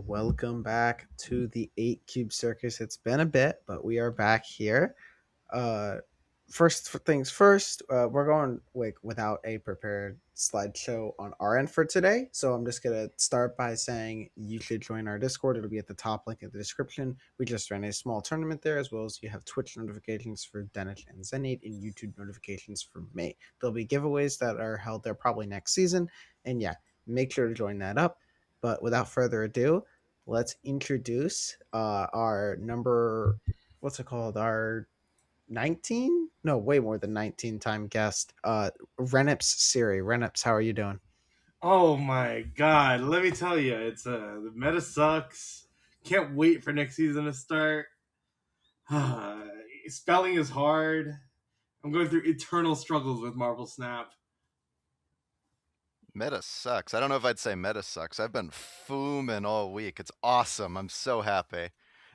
welcome back to the 8 Cube Circus. It's been a bit, but we are back here. Uh, things first, we're going without a prepared slideshow on our end for today. So I'm just going to start by saying you should join our Discord. It'll be at the top link in the description. We just ran a small tournament there, as well as you have Twitch notifications for Denish and Xenaid and YouTube notifications for me. There'll be giveaways that are held there probably next season. And yeah, make sure to join that up. But without further ado, let's introduce our number, what's it called? Our 19? No, way more than 19 time guest, Renips Siri. Renips, how are you doing? Oh my god, let me tell you, it's the meta sucks. Can't wait for next season to start. Spelling is hard. I'm going through eternal struggles with Marvel Snap. Meta sucks. I don't know if I'd say meta sucks. I've been fooming all week. It's awesome. I'm so happy.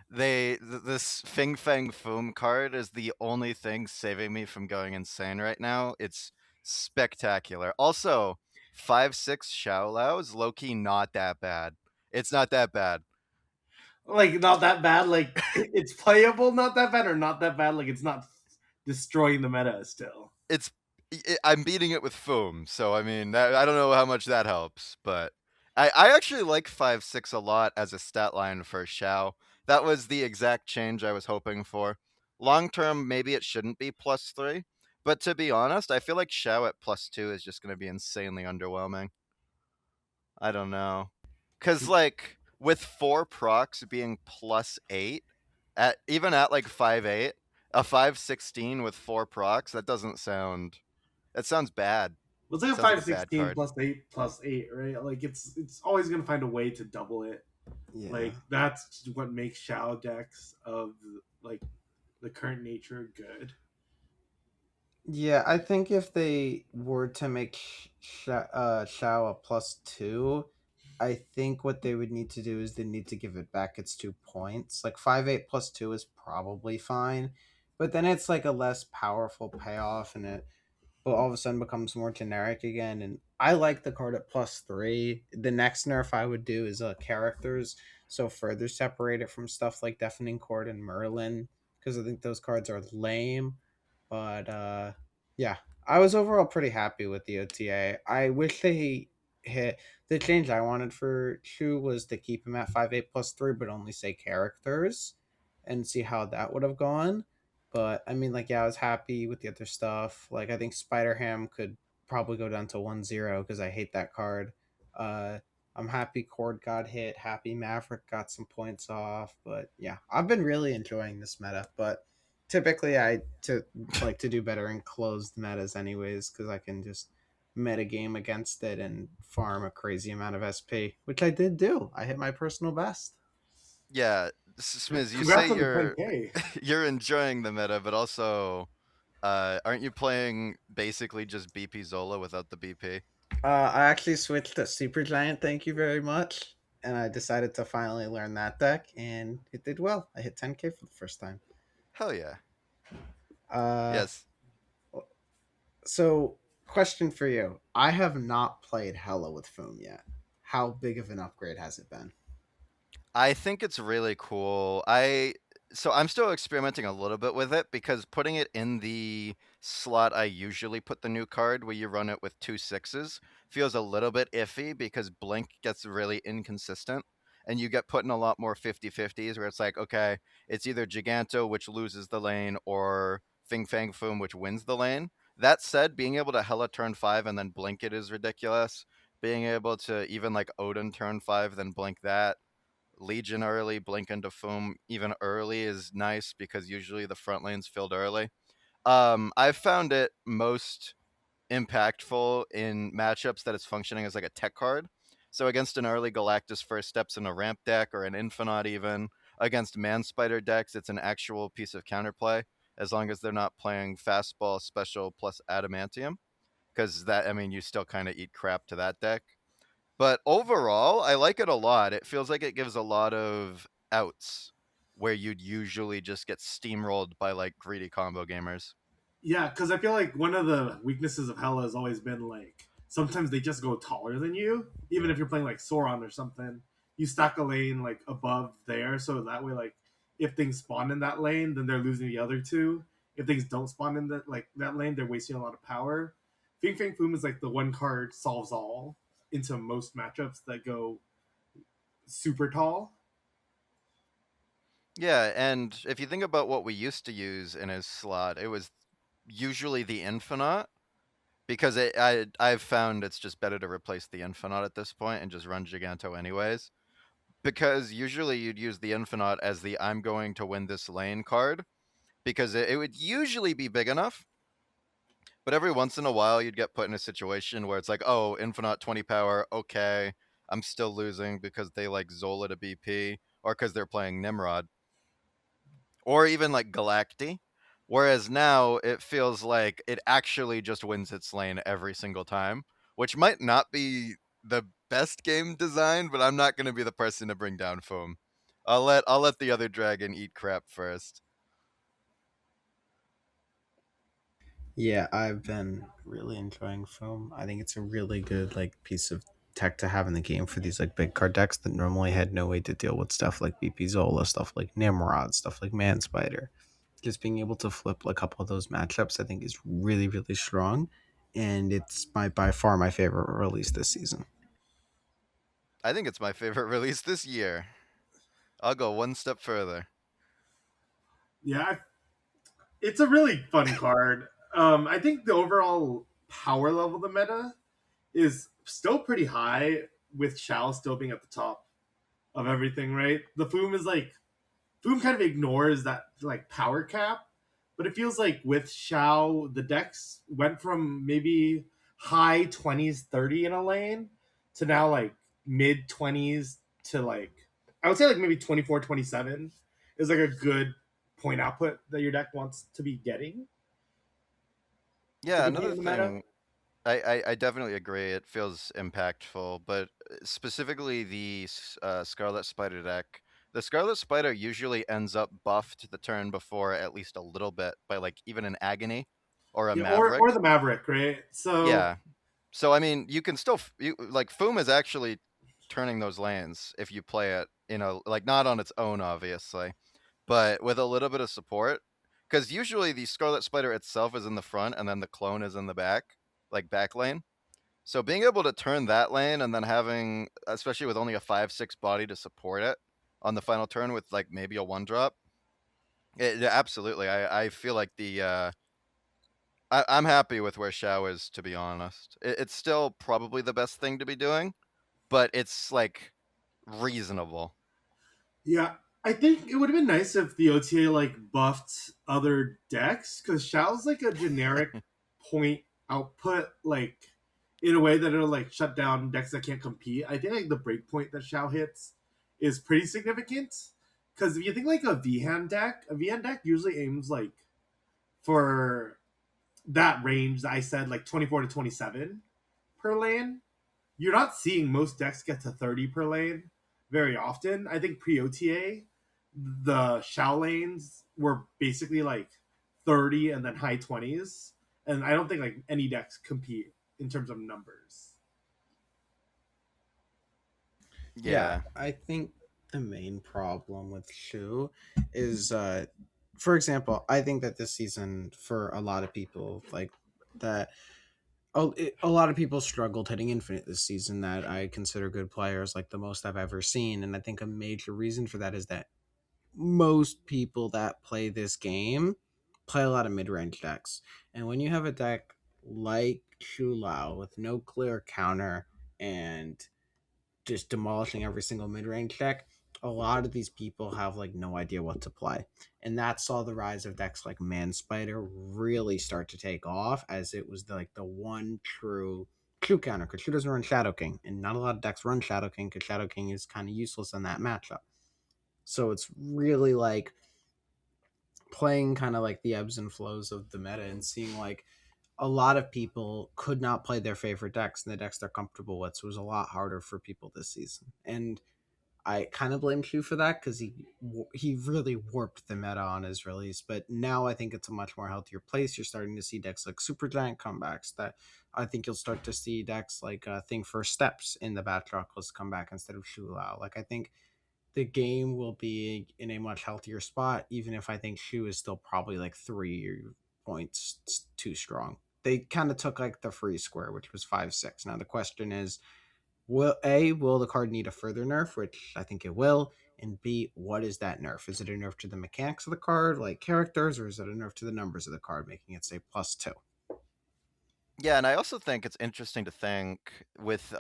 This Fing Fang Foom card is the only thing saving me from going insane right now. It's spectacular. Also, 5/6 Xiao Lao is low key not that bad. It's not that bad. Like, not that bad, like, it's playable, not that bad, or not that bad, like, it's not destroying the meta still. It's I'm beating it with foam, so I mean, I don't know how much that helps, but I actually like 5/6 a lot as a stat line for Xiao. That was the exact change I was hoping for. Long term, maybe it shouldn't be +3, but to be honest, I feel like Xiao at +2 is just going to be insanely underwhelming. I don't know, because like with 4 procs being +8, at even at like 5/8, a 5/16 with 4 procs, that sounds bad. It's like a Sounds like a bad 5/16 card. +8 right? Like, it's always gonna find a way to double it. Yeah. Like, that's what makes Shao decks of, like, the current nature good. Yeah, I think if they were to make Shao a +2, I think what they would need to do is they need to give it back its 2 points. Like 5/8 +2 is probably fine, but then it's like a less powerful payoff, and it but all of a sudden becomes more generic again. And I like the card at +3. The next nerf I would do is characters, so further separate it from stuff like Deafening Chord and Merlin, because I think those cards are lame. But yeah, I was overall pretty happy with the OTA. I wish they hit the change I wanted for Shu was to keep him at 5/8 +3, but only say characters, and see how that would have gone. But I mean, like, yeah, I was happy with the other stuff. Like, I think Spider Ham could probably go down to 1-0 because I hate that card. Uh, I'm happy Cord got hit. Happy Maverick got some points off. But yeah, I've been really enjoying this meta. But typically, I to like to do better in closed metas, anyways, because I can just meta game against it and farm a crazy amount of SP, which I did do. I hit my personal best. Yeah, Smizz, you say Congrats on the 10K. you're enjoying the meta, but also, aren't you playing basically just BP Zola without the BP? I actually switched to Super Giant. Thank you very much. And I decided to finally learn that deck, and it did well. I hit 10K for the first time. Hell yeah. Uh, Yes. so question for you: I have not played Hella with Foom yet. How big of an upgrade has it been? I think it's really cool. I'm still experimenting a little bit with it because putting it in the slot I usually put the new card where you run it with 2 6s feels a little bit iffy because Blink gets really inconsistent and you get put in a lot more 50/50s where it's like, okay, it's either Giganto which loses the lane or Fing Fang Foom which wins the lane. That said, being able to Hella turn 5 and then blink it is ridiculous. Being able to even like Odin turn 5 then blink that, Legion early, blink into Foom even early is nice because usually the front lane's filled early. I've found it most impactful in matchups that it's functioning as like a tech card. So against an early Galactus first steps in a ramp deck or an Infinite even, against Man Spider decks, it's an actual piece of counterplay as long as they're not playing fastball special plus adamantium. Because that, I mean, you still kind of eat crap to that deck. But overall, I like it a lot. It feels like it gives a lot of outs where you'd usually just get steamrolled by like greedy combo gamers. Yeah, because I feel like one of the weaknesses of Hela has always been, like, sometimes they just go taller than you, even if you're playing like Sauron or something. you stack a lane like above there, so that way like if things spawn in that lane, then they're losing the other two. If things don't spawn in that lane, they're wasting a lot of power. Fing Fang Foom is like the one card solves all into most matchups that go super tall. Yeah, and if you think about what we used to use in his slot, it was usually the Infinite because I've found it's just better to replace the Infinite at this point and just run Giganto anyways. Because usually you'd use the Infinite as the I'm going to win this lane card because it would usually be big enough. But every once in a while, you'd get put in a situation where it's like, oh, Infinite 20 power, okay, I'm still losing because they like Zola to BP or because they're playing Nimrod or even like Galacti. Whereas now it feels like it actually just wins its lane every single time, which might not be the best game design, but I'm not going to be the person to bring down Foam. I'll let the other dragon eat crap first. Yeah, I've been really enjoying foam. I think it's a really good like piece of tech to have in the game for these like big card decks that normally had no way to deal with stuff like BP Zola, stuff like Nimrod, stuff like Man Spider. Just being able to flip a couple of those matchups, I think, is really really strong, and it's by far my favorite release this season. I think it's my favorite release this year. I'll go one step further. Yeah, it's a really fun card. I think the overall power level of the meta is still pretty high, with Shao still being at the top of everything, right? The Foom is like Foom kind of ignores that like power cap, but it feels like with Shao, the decks went from maybe high 20s, 30 in a lane to now like mid 20s to like I would say like maybe 24, 27 is like a good point output that your deck wants to be getting to Yeah, compete another in the meta. thing, I definitely agree. It feels impactful, but specifically the Scarlet Spider deck, the Scarlet Spider usually ends up buffed the turn before at least a little bit by like even an Agony or a Yeah, or Maverick. the Maverick, right? So Yeah. So I mean, you can still like Foom is actually turning those lanes if you play it, like not on its own, obviously, but with a little bit of support. Because usually the Scarlet Spider itself is in the front and then the clone is in the back, like back lane. So being able to turn that lane and then having, especially with only a 5/6 body to support it on the final turn with like maybe a one drop, yeah, absolutely. I feel like I'm happy with where Shao is, to be honest. It's still probably the best thing to be doing, but it's like reasonable. yeah, I think it would have been nice if the OTA like buffed other decks because Shao's like a generic point output, like in a way that it'll like shut down decks that can't compete. I think like the breakpoint that Shao hits is pretty significant because if you think like a V hand deck usually aims like for that range that I said, like 24 to 27 per lane. You're not seeing most decks get to 30 per lane very often. I think pre OTA, the Shao lanes were basically like 30 and then high 20s. And I don't think like any decks compete in terms of numbers. Yeah, Yeah. I think the main problem with Shu is, for example, I think that this season for a lot of people, like that, a lot of people struggled hitting Infinite this season that I consider good players, like the most I've ever seen. And I think a major reason for that is that most people that play this game play a lot of mid range decks. And when you have a deck like Shu Lao with no clear counter and just demolishing every single mid range deck, a lot of these people have like no idea what to play. And that saw the rise of decks like Man Spider really start to take off as it was like the one true counter because True doesn't run Shadow King, and not a lot of decks run Shadow King because Shadow King is kind of useless in that matchup. So it's really like playing kind of like the ebbs and flows of the meta and seeing like a lot of people could not play their favorite decks and the decks they're comfortable with. So it was a lot harder for people this season. And I kind of blame Shu for that because he really warped the meta on his release. But now I think it's a much more healthier place. You're starting to see decks like Super Giant comebacks. That I think you'll start to see decks like Thing First Steps in the Batroc come back instead of Shu Lao. Like I think the game will be in a much healthier spot, even if I think Shu is still probably like 3 points too strong. They kind of took like the free square, which was 5-6. Now the question is, will the card need a further nerf, which I think it will, and B, what is that nerf? Is it a nerf to the mechanics of the card, like characters, or is it a nerf to the numbers of the card, making it say +2? Yeah, and I also think it's interesting to think with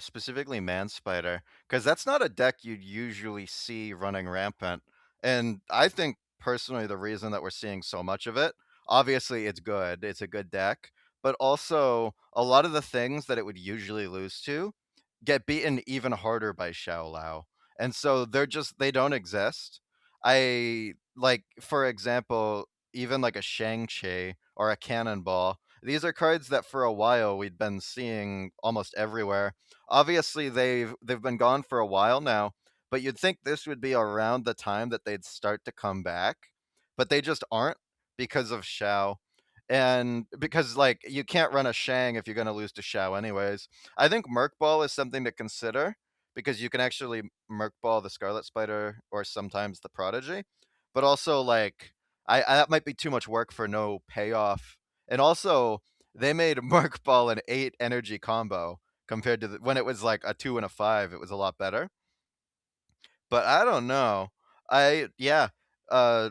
specifically Man Spider, because that's not a deck you'd usually see running rampant. And I think personally the reason that we're seeing so much of it, obviously it's good, it's a good deck, but also a lot of the things that it would usually lose to get beaten even harder by Xiao Lao. And so they don't exist. I like, for example, even like a Shang-Chi or a Cannonball, these are cards that for a while we'd been seeing almost everywhere. Obviously, they've been gone for a while now, but you'd think this would be around the time that they'd start to come back, but they just aren't because of Shao. And because like you can't run a Shang if you're going to lose to Shao anyways. I think Merc Ball is something to consider because you can actually Merc Ball the Scarlet Spider or sometimes the Prodigy. But also like I that might be too much work for no payoff. And also, they made Merc Ball an 8 energy combo compared to when it was like a 2 and a 5. It was a lot better. But I don't know. Yeah. Uh,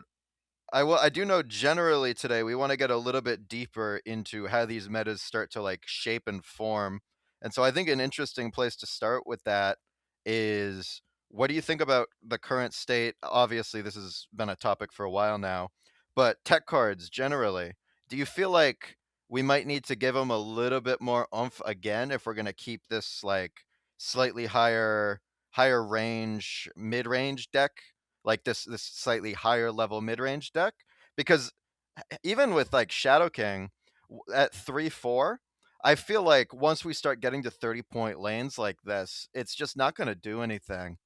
I do know generally today we want to get a little bit deeper into how these metas start to like shape and form. And so I think an interesting place to start with that is, what do you think about the current state? Obviously, this has been a topic for a while now, but tech cards generally, do you feel like we might need to give them a little bit more oomph again if we're going to keep this like slightly higher range mid-range deck, like this slightly higher level mid-range deck? Because even with like Shadow King at 3-4, I feel like once we start getting to 30-point lanes like this, it's just not going to do anything.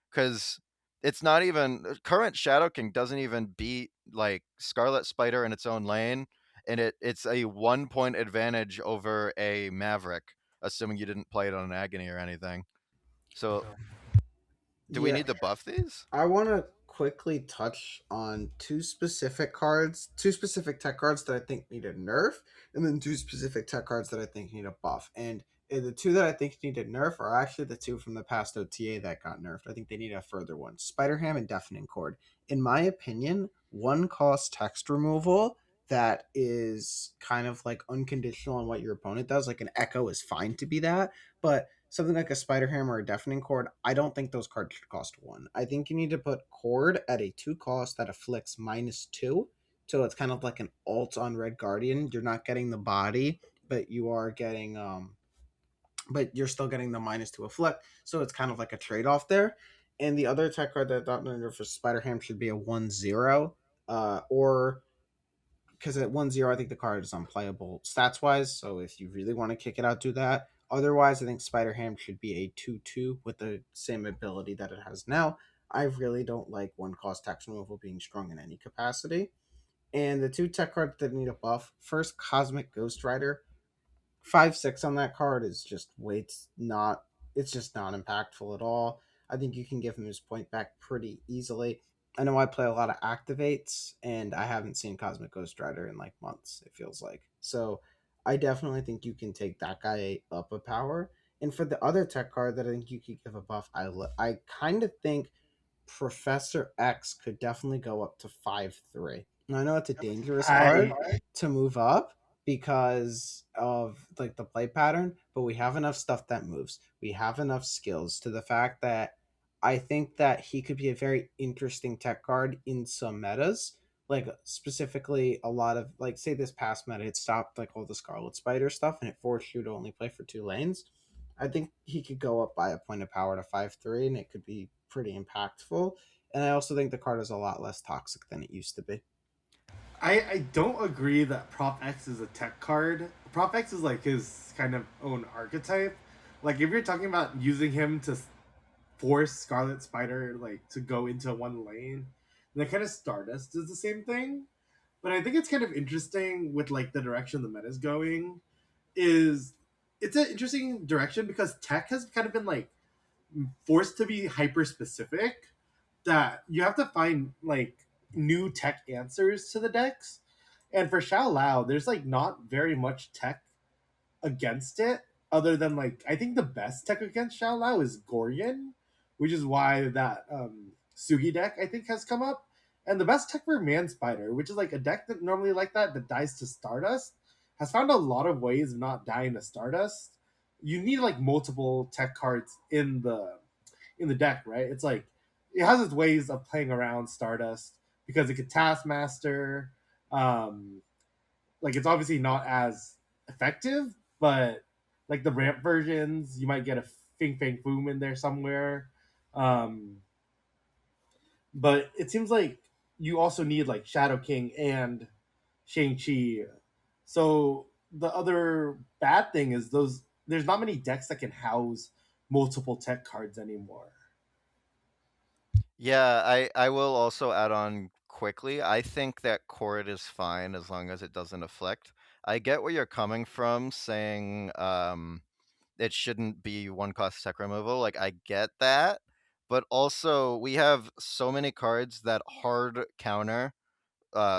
Because it's not even current Shadow King doesn't even beat like Scarlet Spider in its own lane, and it's a 1 point advantage over a Maverick, assuming you didn't play it on an Agony or anything. So do we Yeah, need to buff these? I want to quickly touch on two specific tech cards that I think need a nerf, and then two specific tech cards that I think need a buff. And the two that I think need a nerf are actually the two from the past OTA that got nerfed. I think they need a further one: Spider Ham and Deafening Chord. In my opinion, one cost text removal that is kind of like unconditional on what your opponent does. Like an Echo is fine to be that, but something like a Spider Hammer or a Deafening Chord, I don't think those cards should cost 1. I think you need to put Chord at a 2 cost that afflicts -2. So it's kind of like an alt on Red Guardian. You're not getting the body, but you are getting but you're still getting the -2 afflict. So it's kind of like a trade-off there. And the other tech card that I thought for Spider Ham should be a 1-0. Or because at 1-0, I think the card is unplayable stats wise. So if you really want to kick it out, do that. Otherwise, I think Spider Ham should be a 2-2 with the same ability that it has now. I really don't like one cost tax removal being strong in any capacity. And the two tech cards that need a buff, first, Cosmic Ghost Rider. 5-6 on that card is just not it's just not impactful at all. I think you can give him his point back pretty easily. I know I play a lot of activates, and I haven't seen Cosmic Ghost Rider in like months, it feels like. So I definitely think you can take that guy up a power. And for the other tech card that I think you could give a buff, I kind of think Professor X could definitely go up to 5-3. Now, I know it's a dangerous I card to move up because of like the play pattern, but we have enough stuff that moves. We have enough skills to the fact that I think that he could be a very interesting tech card in some metas. Like specifically a lot of like say this past meta it stopped like all the Scarlet Spider stuff and it forced you to only play for 2 lanes. I think he could go up by a point of power to 5-3 and it could be pretty impactful. And I also think the card is a lot less toxic than it used to be. I don't agree that Prop X is a tech card. Prop X is like his kind of own archetype. Like if you're talking about using him to force Scarlet Spider like to go into one lane. And then kind of Stardust does the same thing. But I think it's kind of interesting with like the direction the meta is going. Is it's an interesting direction because tech has kind of been like forced to be hyper specific. That you have to find like new tech answers to the decks. And for Xiao Lao, there's like not very much tech against it, other than like I think the best tech against Xiao Lao is Gorgon, which is why that Sugi deck I think has come up. And the best tech for Man Spider, which is like a deck that normally like that dies to Stardust, has found a lot of ways of not dying to Stardust. You need like multiple tech cards in the deck, right? It's like it has its ways of playing around Stardust because it could Taskmaster. Um, like it's obviously not as effective, but like the ramp versions, you might get a Fing Fang Foom in there somewhere. Um, but it seems like you also need like Shadow King and Shang Chi. So the other bad thing is those there's not many decks that can house multiple tech cards anymore. Yeah, I will also add on quickly. I think that chord is fine as long as it doesn't afflict. I get where you're coming from saying it shouldn't be one cost tech removal. Like I get that, but also we have so many cards that hard counter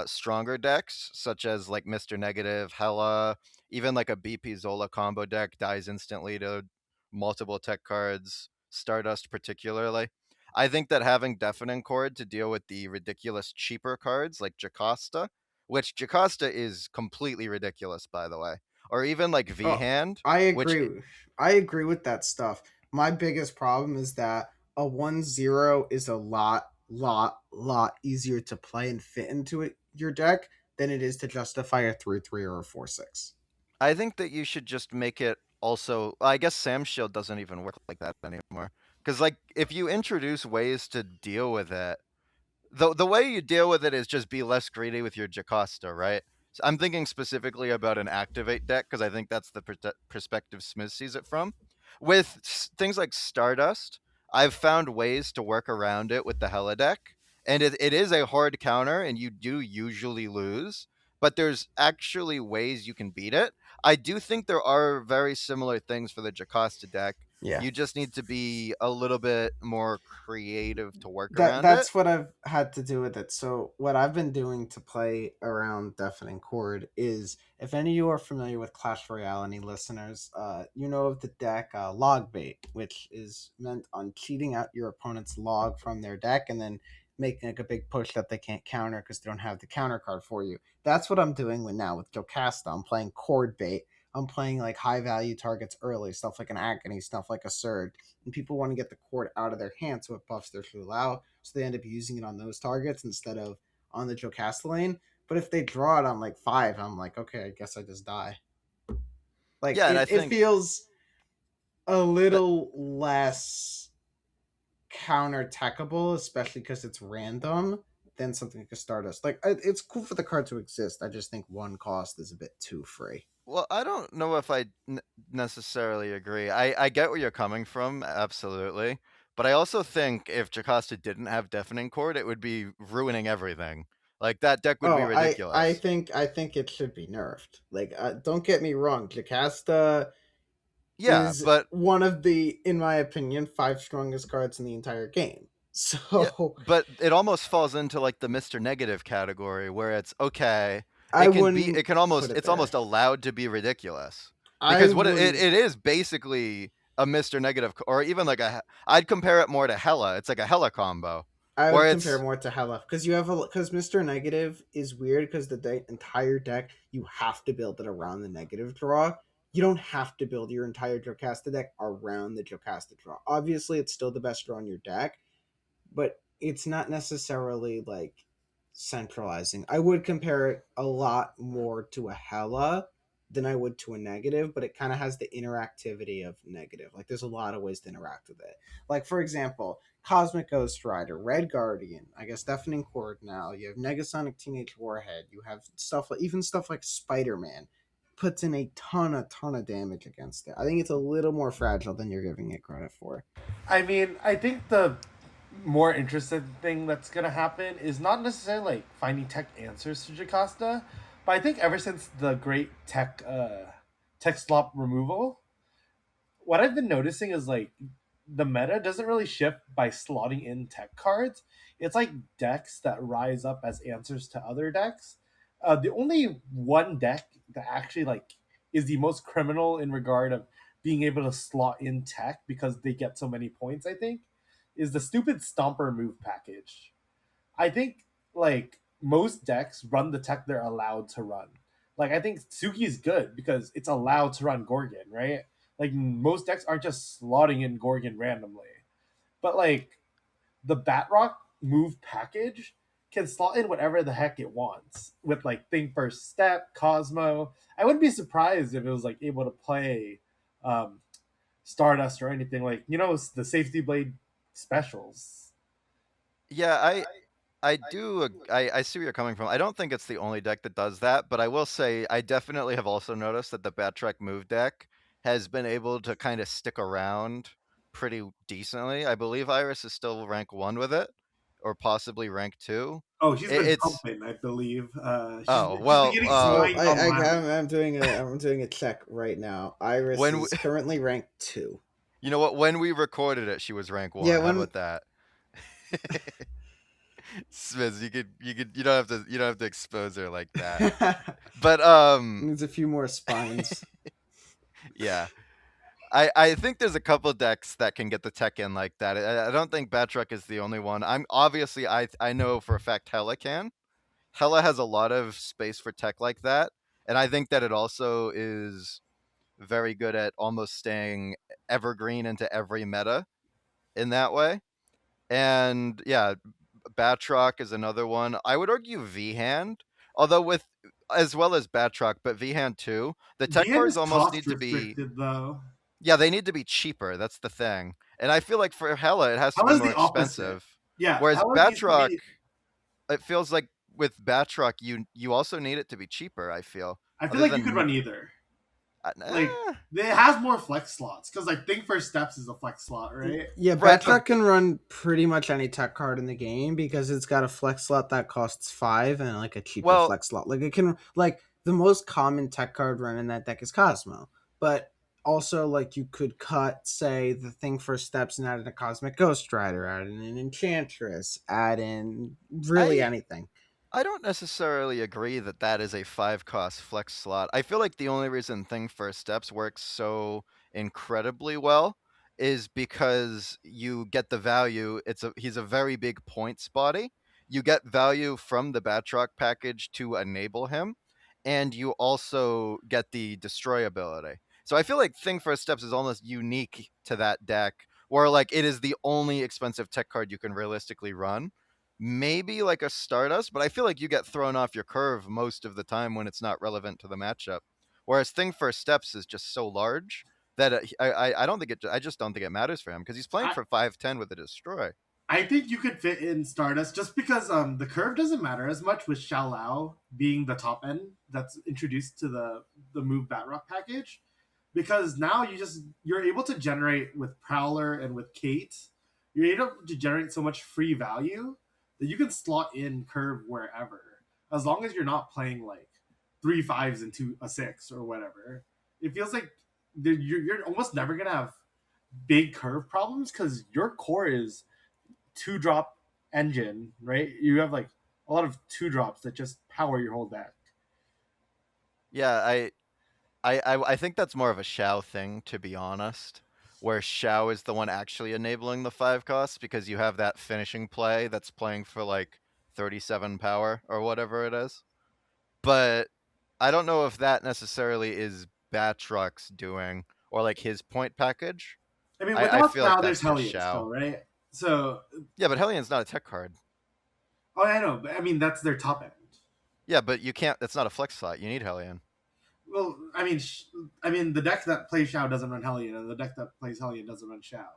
stronger decks, such as like Mr. Negative, Hella, even like a BP Zola combo deck dies instantly to multiple tech cards, Stardust particularly. I think that having Deafening Chord to deal with the ridiculous cheaper cards like Jocasta, which Jocasta is completely ridiculous, by the way, or even like V Oh, Hand, I which agree. I agree with that stuff. My biggest problem is that a 1-0 is a lot easier to play and fit into your deck than it is to justify a 3-3 or a 4-6. I think that you should just make it also. I guess Sam's Shield doesn't even work like that anymore. Because like if you introduce ways to deal with it, the way you deal with it is just be less greedy with your Jocasta, right? So I'm thinking specifically about an activate deck because I think that's the perspective Smith sees it from. With things like Stardust, I've found ways to work around it with the Hella deck, and it is a hard counter, and you do usually lose. But there's actually ways you can beat it. I do think there are very similar things for the Jocasta deck. Yeah. You just need to be a little bit more creative to work that around it. that's what I've had to do with it. So what I've been doing to play around Deafening Chord is, if any of you are familiar with Clash Royale, any listeners, you know of the deck Log Bait, which is meant on cheating out your opponent's log from their deck and then making like a big push that they can't counter because they don't have the counter card for you. That's what I'm doing with now with Jocasta. I'm playing Chord Bait. I'm playing like high value targets early, stuff like an Agony, stuff like a Surge, and people want to get the cord out of their hand so it buffs their Shulau, so they end up using it on those targets instead of on the Jocasta lane. But if they draw it on like 5, I'm like, okay, I guess I just die. Like Yeah, and I it think feels a that little less counter techable, especially because it's random, than something like a Stardust. Like it's cool for the card to exist. I just think one cost is a bit too free. well, I don't know if I necessarily agree. I get where you're coming from, absolutely. But I also think if Jocasta didn't have Deafening Chord, it would be ruining everything. Like that deck would be Oh, ridiculous. I think it should be nerfed. Like, don't get me wrong, Jocasta Yeah, is but one of the, in my opinion, 5 strongest cards in the entire game. yeah, So but it almost falls into like the Mr. Negative category where it's okay. I wouldn't put it It's there. almost allowed to be ridiculous. I Because what wouldn't. it is basically a Mr. Negative or even like a I'd compare it more to Hella. It's like a Hella combo I where would compare it's more to Hela because you have a because Mister Negative is weird because entire deck you have to build it around the negative draw. You don't have to build your entire Jocasta deck around the Jocasta draw. Obviously, it's still the best draw in your deck, but it's not necessarily like centralizing. I would compare it a lot more to a Hella than I would to a negative, but it kind of has the interactivity of negative. Like there's a lot of ways to interact with it. Like for example, Cosmic Ghost Rider, Red Guardian, I guess Deafening Chord now. You have Negasonic Teenage Warhead. You have stuff like even stuff like Spider Man. puts in a ton of damage against it. I think it's a little more fragile than you're giving it credit for. I mean, I think the more interesting thing that's gonna happen is not necessarily like finding tech answers to Jocasta, but I think ever since the great tech slop removal, what I've been noticing is like the meta doesn't really shift by slotting in tech cards. It's like decks that rise up as answers to other decks. The only one deck that actually like is the most criminal in regard of being able to slot in tech because they get so many points, I think, is the stupid Stomper move package. I think like most decks run the tech they're allowed to run. Like I think Suki is good because it's allowed to run Gorgon, right? Like most decks aren't just slotting in Gorgon randomly. But like the Batrock move package can slot in whatever the heck it wants with like Think First Step, Cosmo. I wouldn't be surprised if it was like able to play um, Stardust or anything like the Safety Blade specials. Yeah, I do. I see where you're coming from. I don't think it's the only deck that does that, but I will say I definitely have also noticed that the Batroc move deck has been able to kind of stick around pretty decently. I believe Iris is still rank 1 with it, or possibly rank 2. Oh, she's been It's pumping, I believe. oh She's been well. getting So sniped online. I'm doing a check right now. Iris When we, is currently ranked 2. you know what? When we recorded it, she was rank Yeah, 1. How when about that? Smith, you don't have to expose her like that. But needs a few more spines. yeah. I think there's a couple decks that can get the tech in like that. I don't think Batroc is the only one. I'm obviously I know for a fact Hella can. Hella has a lot of space for tech like that, and I think that it also is very good at almost staying evergreen into every meta in that way. And yeah, Batroc is another one. I would argue V Hand, although with as well as Batroc, but V Hand too. The tech Vian cards is almost cost need to be restricted though. yeah, they need to be cheaper. That's the thing. And I feel like for Hella, it has to How be is more the opposite? expensive. Yeah, Whereas how it needs to Batroc, be. it feels like with Batroc, you also need it to be cheaper. I feel I feel other like you could than run either. Like eh, it has more flex slots because like Think First Steps is a flex slot, right? Yeah, right, but Batroc can run pretty much any tech card in the game because it's got a flex slot that costs 5 and like a cheaper well, flex slot. Like it can like the most common tech card run in that deck is Cosmo. But also like you could cut, say, the thing for steps and add in a Cosmic Ghost Rider, add in an Enchantress, add in really I anything. I don't necessarily agree that that is a 5 cost flex slot. I feel like the only reason Thing First Steps works so incredibly well is because you get the value. He's a very big points body. You get value from the Batroc package to enable him, and you also get the destroy ability. So I feel like Thing First Steps is almost unique to that deck, where like it is the only expensive tech card you can realistically run. Maybe like a Stardust, but I feel like you get thrown off your curve most of the time when it's not relevant to the matchup. Whereas Thing First Steps is just so large that I don't think I just don't think it matters for him because he's playing I for 510 with a destroy. I think you could fit in Stardust just because the curve doesn't matter as much with Xiao Lao being the top end that's introduced to the move Batrock package. Because now you're able to generate with Prowler and with Kate, you're able to generate so much free value that you can slot in curve wherever. As long as you're not playing like 3 5s into a 6 or whatever. It feels like you're almost never gonna have big curve problems because your core is 2 drop engine, right? You have like a lot of 2 drops that just power your whole deck. Yeah, I think that's more of a Shao thing, to be honest. Where Shao is the one actually enabling the 5 costs because you have that finishing play that's playing for like 37 power or whatever it is. But I don't know if that necessarily is Batrock's doing or like his point package. I mean, I without feel like now, there's that's just Hellion Shao. still, right? So, Yeah, but Hellions not a tech card. oh, I know, but I mean, that's their top end. Yeah, but you can't. It's not a flex slot. You need Hellion. Well, I mean, the deck that plays Shao doesn't run Hellion, and the deck that plays Hellion doesn't run Shao.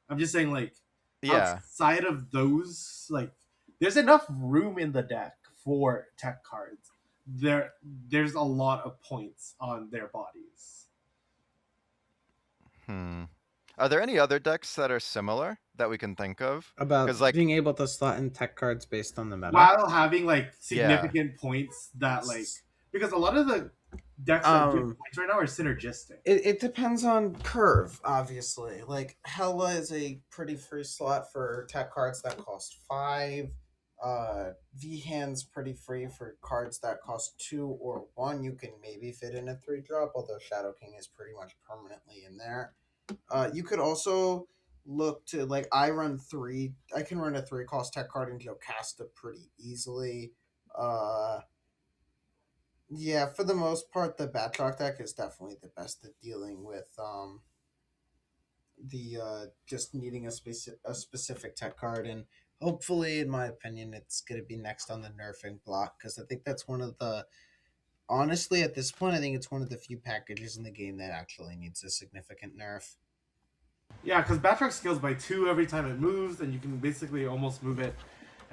I'm just saying, like, Yeah, outside of those, like, there's enough room in the deck for tech cards there's a lot of points on their bodies. Hmm. Are there any other decks that are similar that we can think of? Because, About like, being able to slot in tech cards based on the meta. While having like yeah, significant points that like, because a lot of the decks that give Um, points right now are synergistic. it depends on curve, obviously. Like Hella is a pretty free slot for tech cards that cost 5. V Hand's pretty free for cards that cost 2 or 1. You can maybe fit in a 3 drop, although Shadow King is pretty much permanently in there. You could also look to, like, I run 3. I can run a 3 cost tech card into Jocasta pretty easily. Uh, yeah, for the most part, the Batroc deck is definitely the best at dealing with the just needing a specific tech card, and hopefully, in my opinion, it's going to be next on the nerfing block, because I think that's one of the, honestly, at this point, I think it's one of the few packages in the game that actually needs a significant nerf. Yeah, because Batroc scales by 2 every time it moves, and you can basically almost move it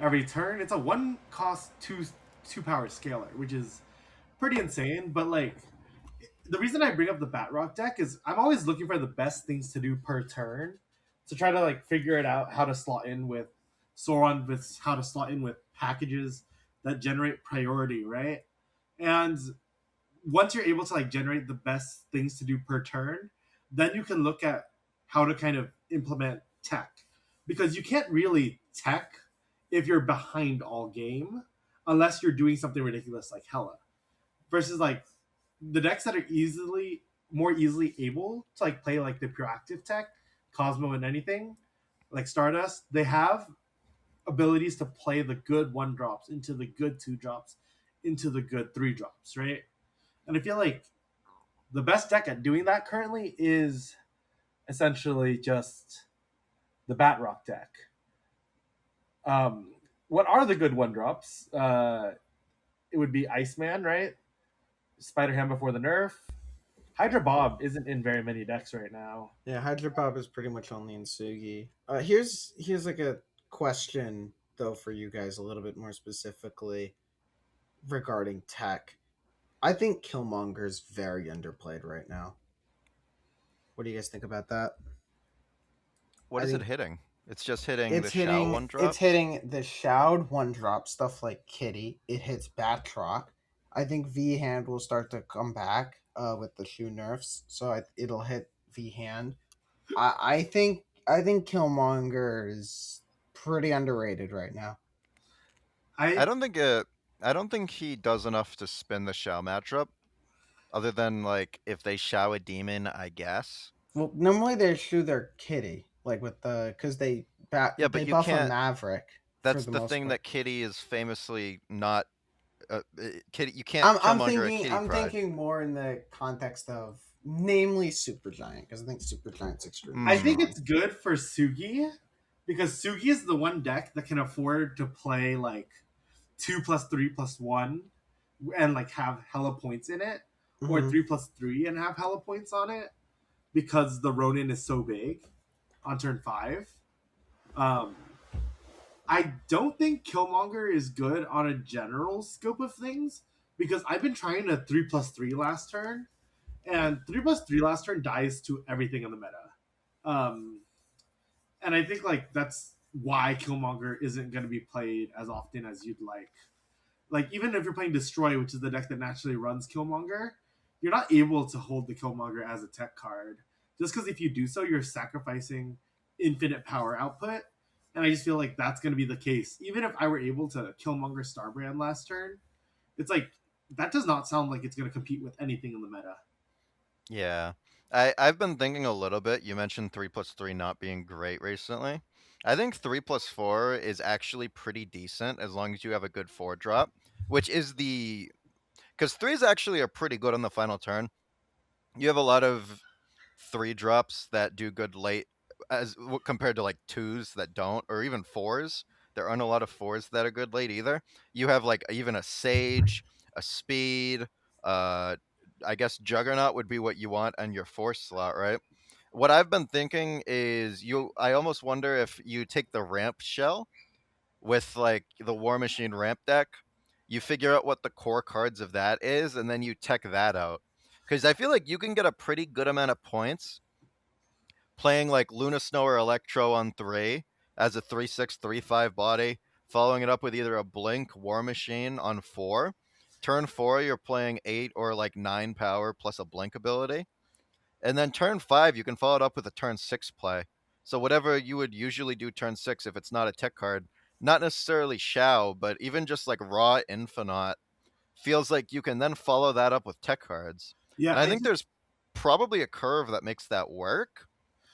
every turn. It's a 1 cost 2 power scaler, which is pretty insane. But like, the reason I bring up the Batroc deck is I'm always looking for the best things to do per turn to try to like figure it out how to slot in with Sauron, with how to slot in with packages that generate priority, right? And once you're able to like generate the best things to do per turn, then you can look at how to kind of implement tech, because you can't really tech if you're behind all game unless you're doing something ridiculous like Hella, versus like the decks that are more easily able to like play like the proactive tech, Cosmo and anything like Stardust, they have abilities to play the good 1 drops into the good 2 drops into the good 3 drops, right? And I feel like the best deck at doing that currently is essentially just the Batroc deck. What are the good 1 drops? It would be Iceman, right? Spider Ham before the nerf. Hydra Bob isn't in very many decks right now. Yeah, Hydra Pop is pretty much only in Sugi. Here's like a question though for you guys, a little bit more specifically regarding tech. I think Killmonger is very underplayed right now. What do you guys think about that? what I is it think hitting? It's just hitting the it's Shao hitting one it's drops. hitting the Shoud 1 drop stuff like Kitty. It hits Batroc. I think V Hand will start to come back with the shoe nerfs, so it'll hit V Hand. I think Killmonger is pretty underrated right now. I I don't think I don't think he does enough to spin the Shao matchup. Other than like if they Shao a demon, I guess. Well, normally they shoe their Kitty, like with the, because Yeah, they but you buff a can't. Maverick for That's the the most thing part. that Kitty is famously not. Kitty, you can't I'm Killmonger a thinking Kitty I'm Pride. thinking more in the context of namely Supergiant, because I think Supergiant's extremely I think Hmm. strong. it's good for Sugi because Sugi is the one deck that can afford to play like 2+3+1 and like have hella points in it, or Hmm. 3+3 and have hella points on it, because the Ronin is so big on turn 5. Um, I don't think Killmonger is good on a general scope of things, because I've been trying a 3+3 last turn, and 3+3 last turn dies to everything in the meta. Um, and I think like that's why Killmonger isn't going to be played as often as you'd like. Like even if you're playing Destroy, which is the deck that naturally runs Killmonger, you're not able to hold the Killmonger as a tech card, just because if you do so, you're sacrificing infinite power output. And I just feel like that's going to be the case. Even if I were able to Killmonger Starbrand last turn, it's like that does not sound like it's going to compete with anything in the meta. Yeah. I've been thinking a little bit. You mentioned 3+3 not being great recently. I think 3+4 is actually pretty decent as long as you have a good 4 drop, which is the because threes actually are pretty good on the final turn. You have a lot of 3 drops that do good late compared to like twos that don't, or even fours. There aren't a lot of fours that are good late either. You have like even a Sage, a Speed, uh I guess Juggernaut would be what you want on your force slot, right? What I've been thinking is I almost wonder if you take the ramp shell with like the War Machine ramp deck You figure out what the core cards of that is, and then you tech that out. Because I feel like you can get a pretty good amount of points playing like Luna Snow or Electro on 3 as a 3/6, 3/5 body, following it up with either a Blink War Machine on 4. Turn 4, you're playing 8 or like 9 power plus a Blink ability. And then turn 5, you can follow it up with a turn 6 play. So whatever you would usually do turn 6 if it's not a tech card, not necessarily Shao, but even just like raw Infinite, feels like you can then follow that up with tech cards. Yeah, And I think there's probably a curve that makes that work.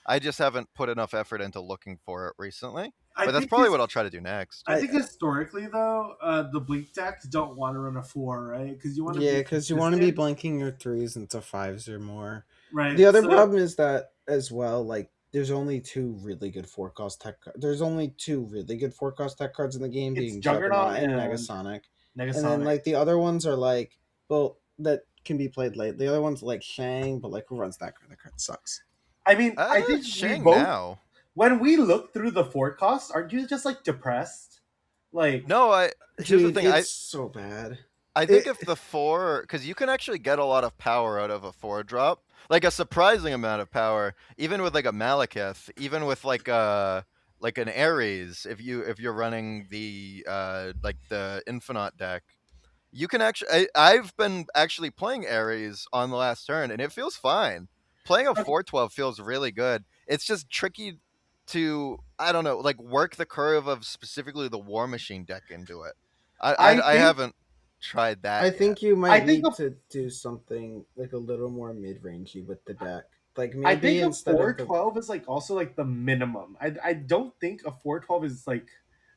I just haven't put enough effort into looking for it recently. I But that's think probably his, what I'll try to do next. I think historically though, the bleak decks don't want to run a 4, right? Because you want to Yeah, be because you want to be consistent, blinking your threes into fives or more. The right? other So problem is that as well, like there's only two really good forecast tech. There's only two really good forecast tech cards in the game, it's being Juggernaut Juggernaut and and Negasonic, and then Negasonic. like the other ones are like, well, that can be played late. The other ones like Shang, but like who runs that card? That card sucks. I mean, I think we Shang both, now. when we look through the forecasts, aren't you just like depressed? Like, No, here's the Dude, thing. it's so bad. I It think if the 4, because you can actually get a lot of power out of a 4 drop, like a surprising amount of power, even with like a Malekith, even with like an Ares, if you're running the like the Infinite deck, you can actually. I've been actually playing Ares on the last turn, and it feels fine. Playing a 4/12 feels really good. It's just tricky to, I don't know, like work the curve of specifically the War Machine deck into it. I I think, haven't tried that I yet. think you I might think need a to do something like a little more mid rangey with the deck. Like I maybe think a instead four of the twelve is like also like the minimum. I don't think a 412 is like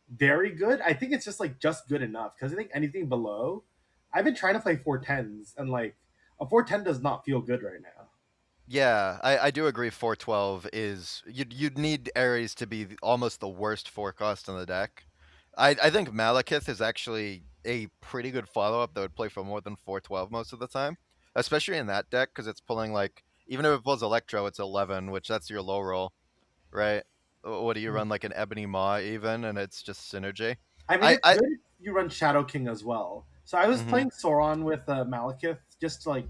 very good. I think it's just good enough because I think anything below, I've been trying to play 410s and like a 410 does not feel good right now. Yeah, I do agree. 4/12 is you'd need Ares to be almost the worst forecast in the deck. I think Malekith is actually a pretty good follow up that would play for more than 4/12 most of the time, especially in that deck because it's pulling like, even if it pulls Electro, it's 11, which that's your low roll, right? What do you run, like an Ebony Maw even, and it's just synergy. I mean, it's I good if you run Shadow King as well. So I was hmm playing Sauron with Malekith just to like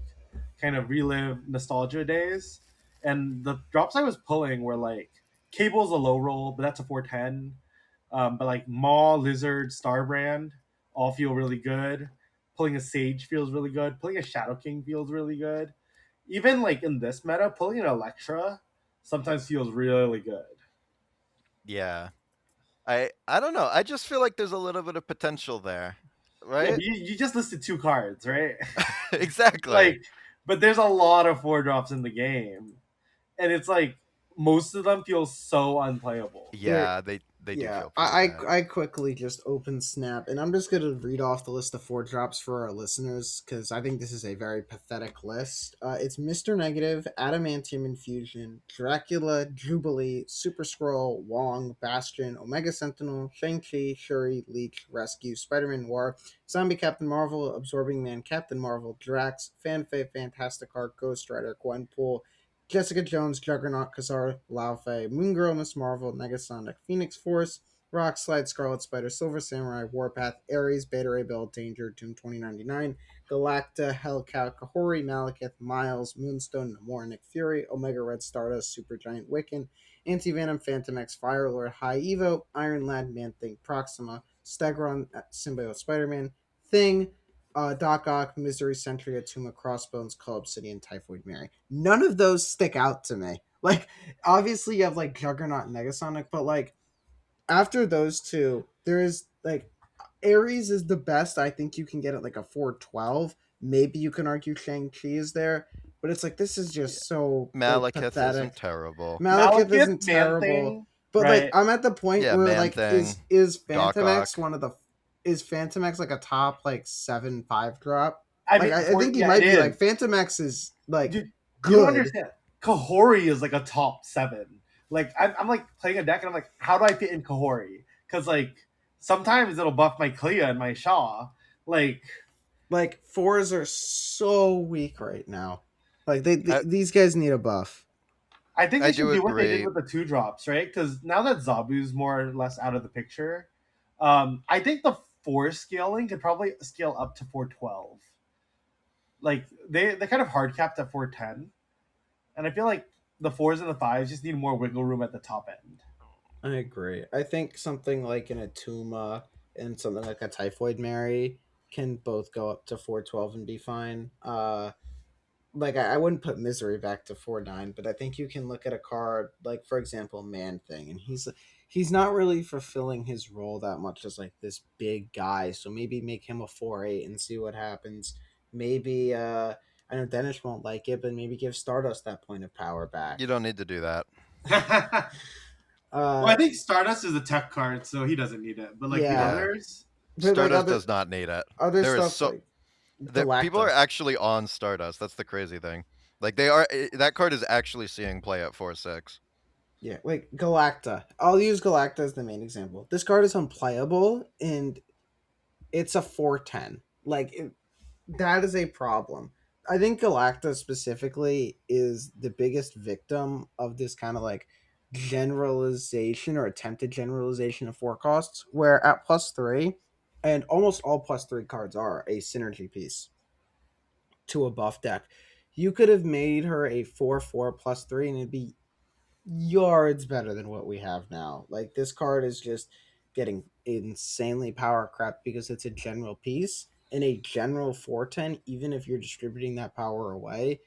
kind of relive nostalgia days, and the drops I was pulling were like Cable's a low roll, but that's a 410. But like Maw, Lizard, Starbrand all feel really good. Pulling a Sage feels really good. Pulling a Shadow King feels really good. Even like in this meta, pulling an Electra sometimes feels really good. yeah. I don't know. I just feel like there's a little bit of potential there, Yeah, but right? you just listed two cards, right? Exactly. Like, but there's a lot of 4 drops in the game, and it's like most of them feel so unplayable. there. Yeah, they do Yeah, feel pretty bad. I quickly just opened Snap, and I'm just gonna read off the list of four drops for our listeners because I think this is a very pathetic list. It's Mister Negative, Adamantium Infusion, Dracula, Jubilee, Super Scroll, Wong, Bastion, Omega Sentinel, Shang-Chi, Shuri, Leech, Rescue, Spider-Man War, Zombie Captain Marvel, Absorbing Man, Captain Marvel, Drax, Fanfare, Fantastic Heart, Ghost Rider, Gwenpool, Jessica Jones, Juggernaut, Kazar, Laufey, Moon Girl, Miss Marvel, Negasonic, Phoenix Force, Rock Slide, Scarlet Spider, Silver Samurai, Warpath, Ares, Beta Ray Bill, Danger, Doom 2099, Galacta, Hellcow, Kahori, Malekith, Miles, Moonstone, Namor, Nick Fury, Omega Red Stardust, Supergiant Wiccan, Anti Venom, Phantom X, Firelord, High Evo, Iron Lad, Man Thing, Proxima, Stegron, Symbiote Spider Man, Thing, Doc Ock, Misery Sentry, Atuma, Crossbones, Call Obsidian, Typhoid Mary. None of those stick out to me. Like, obviously, you have like Juggernaut and Negasonic, but like after those two, there is like Ares is the best I think you can get at like a 412. Maybe you can argue Shang-Chi is there, but it's like this is Yeah. just so like Malekith isn't pathetic. terrible. Malekith Malekith, isn't Man terrible, Thing, but like right? I'm at the point Yeah, where Man like Thing, is Doc Phantom X Ock. one of the is Phantom X like a top like 7/5 drop? I Like mean, I think he yeah, it might be is. like Phantom X is like Dude, you don't good. understand. Kahori is like a top 7. Like I'm like playing a deck and I'm like, how do I fit in Kahori? Because like sometimes it'll buff my Clea and my Shaw. Like Like fours are so weak right now. Like I these guys need a buff. I think I they should do do what they did agree. with the 2 drops, right? Because now that Zabu's more or less out of the picture, I think the 4 scaling could probably scale up to 412. Like they're kind of hard capped at 410, and I feel like the 4s and the 5s just need more wiggle room at the top end. I agree. I think something like an Atuma and something like a Typhoid Mary can both go up to 412 and be fine. Like I wouldn't put Misery back to 4-9, but I think you can look at a card like, for example, Man Thing, and he's not really fulfilling his role that much as like this big guy. So maybe make him a 4-8 and see what happens. Maybe I know Denish won't like it, but maybe give Stardust that point of power back. You don't need to do that. Well, I think Stardust is a tech card, so he doesn't need it. But like the Yeah. others, But, like, Stardust does not need it. other There is stuff so like people are Galactus. actually on Stardust. That's the crazy thing. Like they are. That card is actually seeing play at 4-6. Yeah, like Galacta. I'll use Galacta as the main example. This card is unplayable, and it's a 410. That is a problem. I think Galacta specifically is the biggest victim of this kind of like generalization or attempted generalization of 4 costs, where at +3, and almost all +3 cards are a synergy piece to a buff deck. You could have made her a 4/4 +3, and it'd be yards better than what we have now. Like this card is just getting insanely power crap because it's a general piece, and a general 410, even if you're distributing that power away,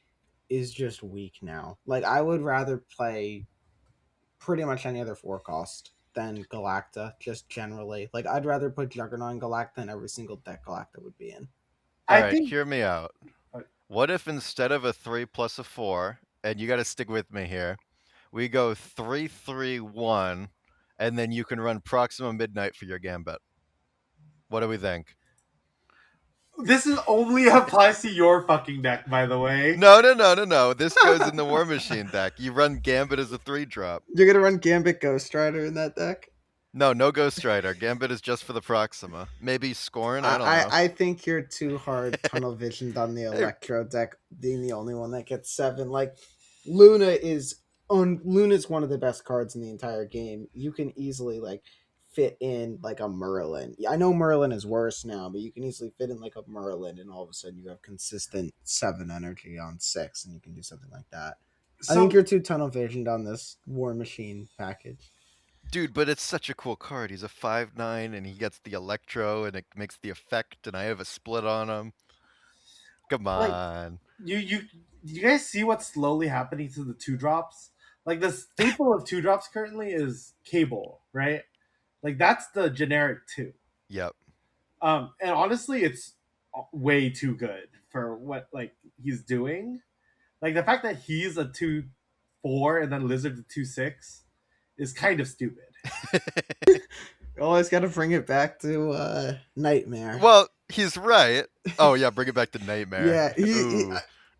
is just weak now. Like I would rather play pretty much any other 4 cost than Galacta, just generally. Like I'd rather put Juggernaut and Galacta in every single deck Galacta would be in. All I right, think hear me out. What if instead of a 3 plus a 4, and you got to stick with me here, we go 3-3-1, and then you can run Proxima Midnight for your Gambit? What do we think? this is only applies to your fucking deck, by the way. No. This goes in the War Machine deck. You run Gambit as a 3-drop. You're gonna run Gambit Ghost Rider in that deck? No Ghost Rider. Gambit is just for the Proxima. Maybe Scorn. I don't know. I think you're too hard tunnel visioned on the Electro deck, being the only one that gets 7. Like Luna's one of the best cards in the entire game. You can easily like fit in like a Merlin. I know Merlin is worse now, but you can easily fit in like a Merlin, and all of a sudden you have consistent 7 energy on 6, and you can do something like that. I think you're too tunnel visioned on this War Machine package. Dude, but it's such a cool card. He's a 5/9, and he gets the Electro, and it makes the effect, and I have a split on him. Come on. You guys see what's slowly happening to the 2-drops? Like the staple of 2-drops currently is Cable, right? Like that's the generic 2. Yep. And honestly, it's way too good for what like he's doing. Like the fact that he's a 2/4 and then Lizard a 2/6 is kind of stupid. Always got to bring it back to Nightmare. Well, he's right. Oh yeah, bring it back to Nightmare. Yeah,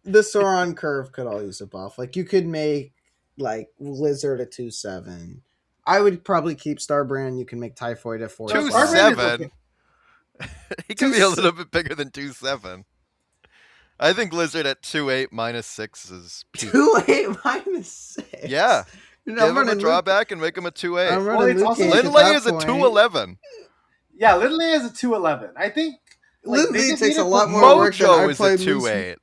the Sauron curve could all use a buff. Like you could make like Lizard a 2/7. I would probably keep Starbrand. You can make Typhoid a 4. 2/7. He could be a little bit bigger than 2/7. I think Lizard at 2/8 -6 is peak. 2/8 -6. Yeah. Give him a drawback and make him a 2/8. Lindley is a 2/11. Yeah, Lindley is a 2/11. I think Lindley takes a lot more work than I Mojo is play a 2/8.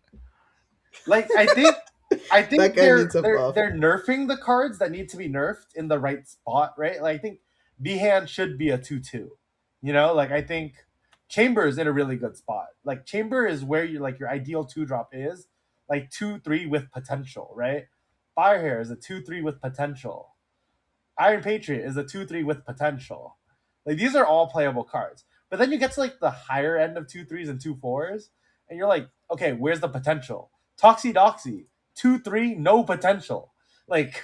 Like I think they're nerfing the cards that need to be nerfed in the right spot, right? Like I think Behan should be a 2/2. You know, like I think Chamber is in a really good spot. Like Chamber is where you like your ideal 2-drop is, like 2/3 with potential, right? Firehair is a 2/3 with potential. Iron Patriot is a 2/3 with potential. Like these are all playable cards. But then you get to like the higher end of 2/3s and 2/4s, and you're like, okay, where's the potential? Toxie, 2/3, no potential. Like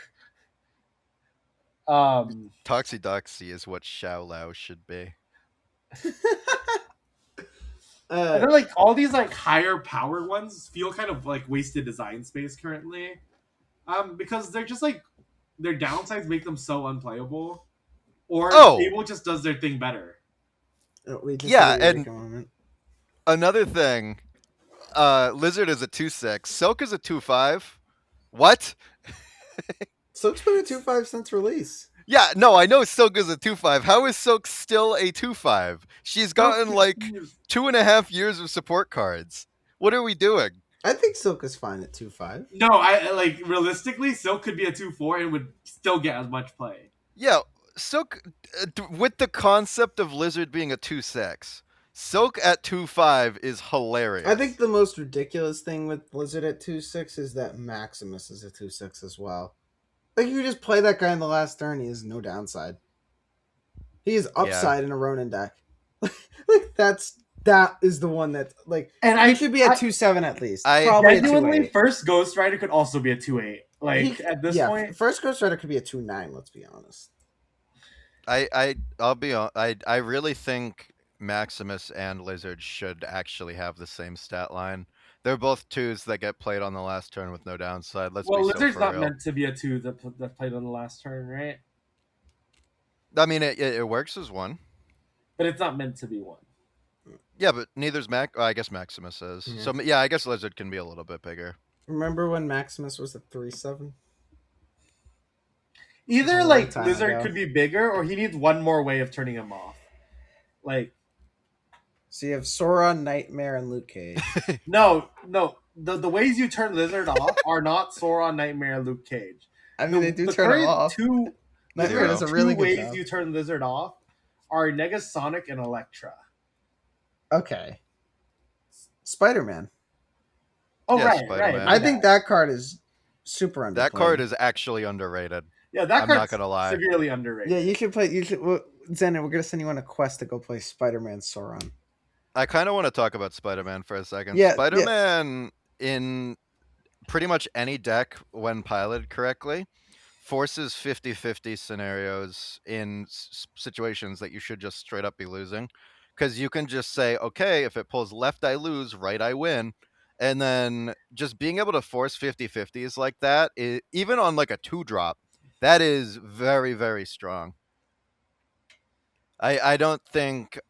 Toxie is what Xiao Lao should be. and then like all these like higher power ones feel kind of like wasted design space currently. Because they're just like their downsides make them so unplayable. Or Cable just does their thing better. Yeah, and another thing, Lizard is a 2/6, Silk is a 2/5. What? Silk's been a 2/5 since release. Yeah, no, I know Silk is a 2-5. How is Silk still a 2-5? She's Silk gotten like is- 2.5 years of support cards. What are we doing? I think Silk is fine at 2-5. No, I like realistically, Silk could be a 2-4 and would still get as much play. Yeah, Silk with the concept of Lizard being a 2-6. Silk at 2-5 is hilarious. I think the most ridiculous thing with Blizzard at 2-6 is that Maximus is a 2-6 as well. Like, you just play that guy in the last turn, he has no downside. He is upside in a Ronin deck. Like, that is the one that, like, And he should be at 2-7 at least. Probably at genuinely 2-8. first Ghost Rider could also be a 2-8. Like at this point, first Ghost Rider could be a 2-9, let's be honest. I'll be honest. I really think Maximus and Lizard should actually have the same stat line. They're both 2s that get played on the last turn with no downside. Let's be Lizard's so for not real. meant to be a 2 that played on the last turn, right? I mean, it works as one. But it's not meant to be one. Yeah, but neither's Mac. Oh, I guess Maximus is. Yeah. So yeah, I guess Lizard can be a little bit bigger. Remember when Maximus was a 3-7? Either like Lizard could be bigger, or he needs one more way of turning him off. Like, so you have Sora, Nightmare, and Luke Cage. no. The ways you turn Lizard off are not Sora, Nightmare, Luke Cage. I mean, they do turn him off. Nightmare does a really good ways job. you turn Lizard off are Negasonic and Electra. Okay. Spider-Man. Oh, Yeah, right, Spider-Man. right. I think that card is super underplayed. That card is actually underrated. Yeah, that I'm card's not gonna lie. severely underrated. Yeah, you should play. Zen, we're gonna send you on a quest to go play Spider-Man Sauron. I kind of want to talk about Spider-Man for a second. Yeah, Spider-Man in pretty much any deck when piloted correctly forces 50-50 scenarios in situations that you should just straight up be losing, because you can just say, okay, if it pulls left I lose, right I win, and then just being able to force 50-50s like that, even on like a 2-drop, that is very, very strong. I don't think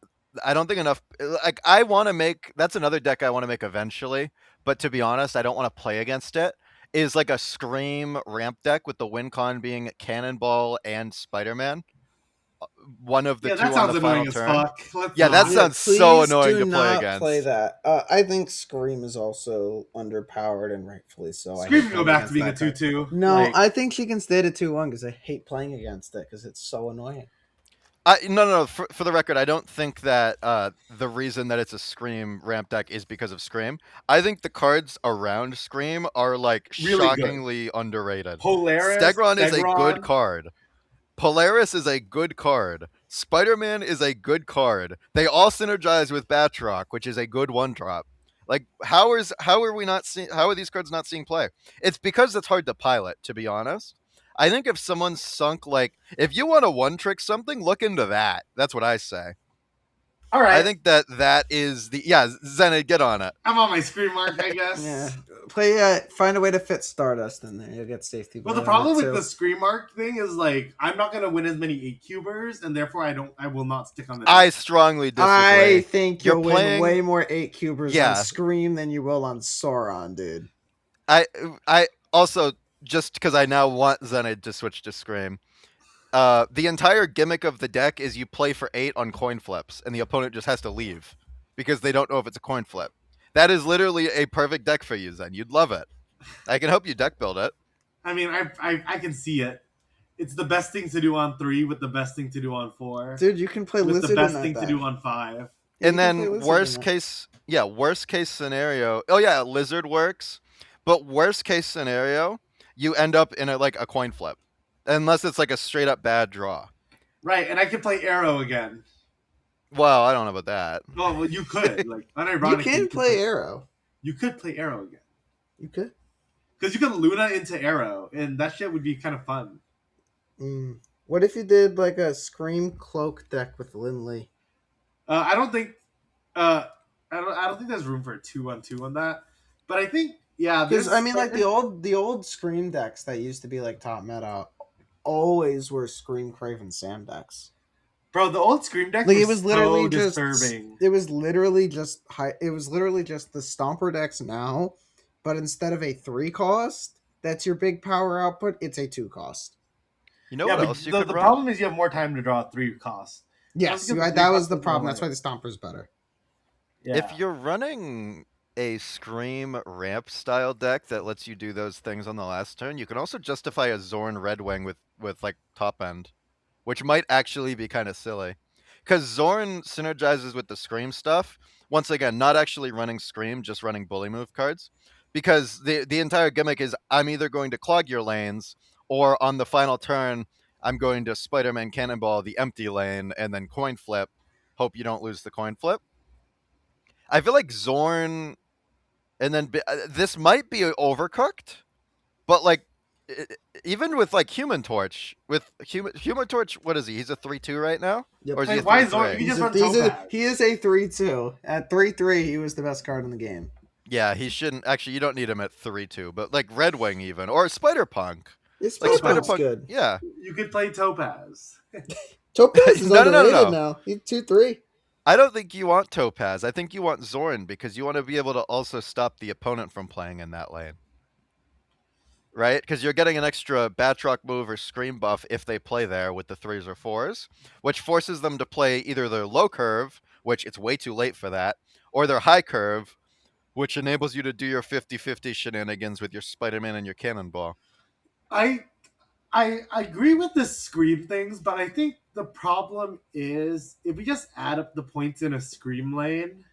enough. Like, I want to make, that's another deck I want to make eventually, but to be honest, I don't want to play against it. Is like a Scream ramp deck with the win con being Cannonball and Spider-Man. One of the two that on the final annoying as turn. fuck. That sounds so annoying to play against. Play that. I think Scream is also underpowered, and rightfully so. Scream can go back to being a 2-2. No, I think she can stay at a 2-1 because I hate playing against it because it's so annoying. No. For the record, I don't think that the reason that it's a Scream ramp deck is because of Scream. I think the cards around Scream are like really shockingly underrated. Polaris, Stegron is a good card. Polaris is a good card. Spider-Man is a good card. They all synergize with Batroc, which is a good 1-drop. Like, how are these cards not seeing play? It's because it's hard to pilot, to be honest. I think if someone sunk, like, if you want to 1-trick something, look into that. That's what I say. All right. I think that is the Xenaid, get on it. I'm on my screen mark, I guess. Yeah. Play. Find a way to fit Stardust in there. You'll get safety. Well, the problem with the screen mark thing is like I'm not gonna win as many 8-cubers, and therefore I will not stick on the. I strongly disagree. I think you'll win way more 8-cubers on Scream than you will on Sauron, dude. I also, just because I now want Xenaid to switch to Scream. The entire gimmick of the deck is you play for 8 on coin flips, and the opponent just has to leave because they don't know if it's a coin flip. That is literally a perfect deck for you, Zen. You'd love it. I can help you deck build it. I mean, I can see it. It's the best thing to do on 3 with the best thing to do on 4. Dude, you can play with Lizard the best in thing that to do on 5. And then worst case scenario. Oh yeah, Lizard works, but worst case scenario, you end up in a coin flip. Unless it's like a straight up bad draw. Right, and I can play Arrow again. Well, I don't know about that. Well, you could. Like, unironically, you can play Arrow. You could play Arrow again. You could? Because you could Luna into Arrow, and that shit would be kind of fun. What if you did like a Scream Cloak deck with Lindley? I don't think there's room for a 2-on-2 on that. But I think, yeah, because I mean, like the old Scream decks that used to be like top meta always were Scream Craven Sam decks. Bro, the old Scream deck it was literally so just disturbing. It was literally just the Stomper decks now, but instead of a 3 cost, that's your big power output, it's a 2 cost. You know Yeah, what but else you the, could the run? problem is you have more time to draw 3 costs. Just Yes, because the three that was costs the doesn't problem. That's why the eliminate. Stomper's better. If Yeah. you're running a Scream ramp style deck that lets you do those things on the last turn, you can also justify a Zorn Red Wing with like top end, which might actually be kind of silly. Because Zorn synergizes with the Scream stuff. Once again, not actually running Scream, just running bully move cards. Because the entire gimmick is I'm either going to clog your lanes, or on the final turn, I'm going to Spider Man Cannonball the empty lane and then coin flip. Hope you don't lose the coin flip. I feel like Zorn, and then this might be overcooked, but like even with like Human Torch, with Human Torch, what is he? He's a 3-2 right now, or Yep. is he a Like, why three is Zorn? three? You just run Topaz. He is a 3-2. At 3-3, he was the best card in the game. Yeah, he shouldn't actually. You don't need him at 3-2, but like Red Wing even or Spider Punk, His like Spider Spider Topaz. Punk's Punk. good. Yeah, You could play Topaz. Topaz is no, no, no, no, underrated no. now. He's 2-3. I don't think you want Topaz. I think you want Zorn because you want to be able to also stop the opponent from playing in that lane. Right? Because you're getting an extra Batroc move or Scream buff if they play there with the 3s or 4s, which forces them to play either their low curve, which it's way too late for that, or their high curve, which enables you to do your 50-50 shenanigans with your Spider-Man and your Cannonball. I I agree with the Scream things, but I think the problem is if we just add up the points in a Scream lane,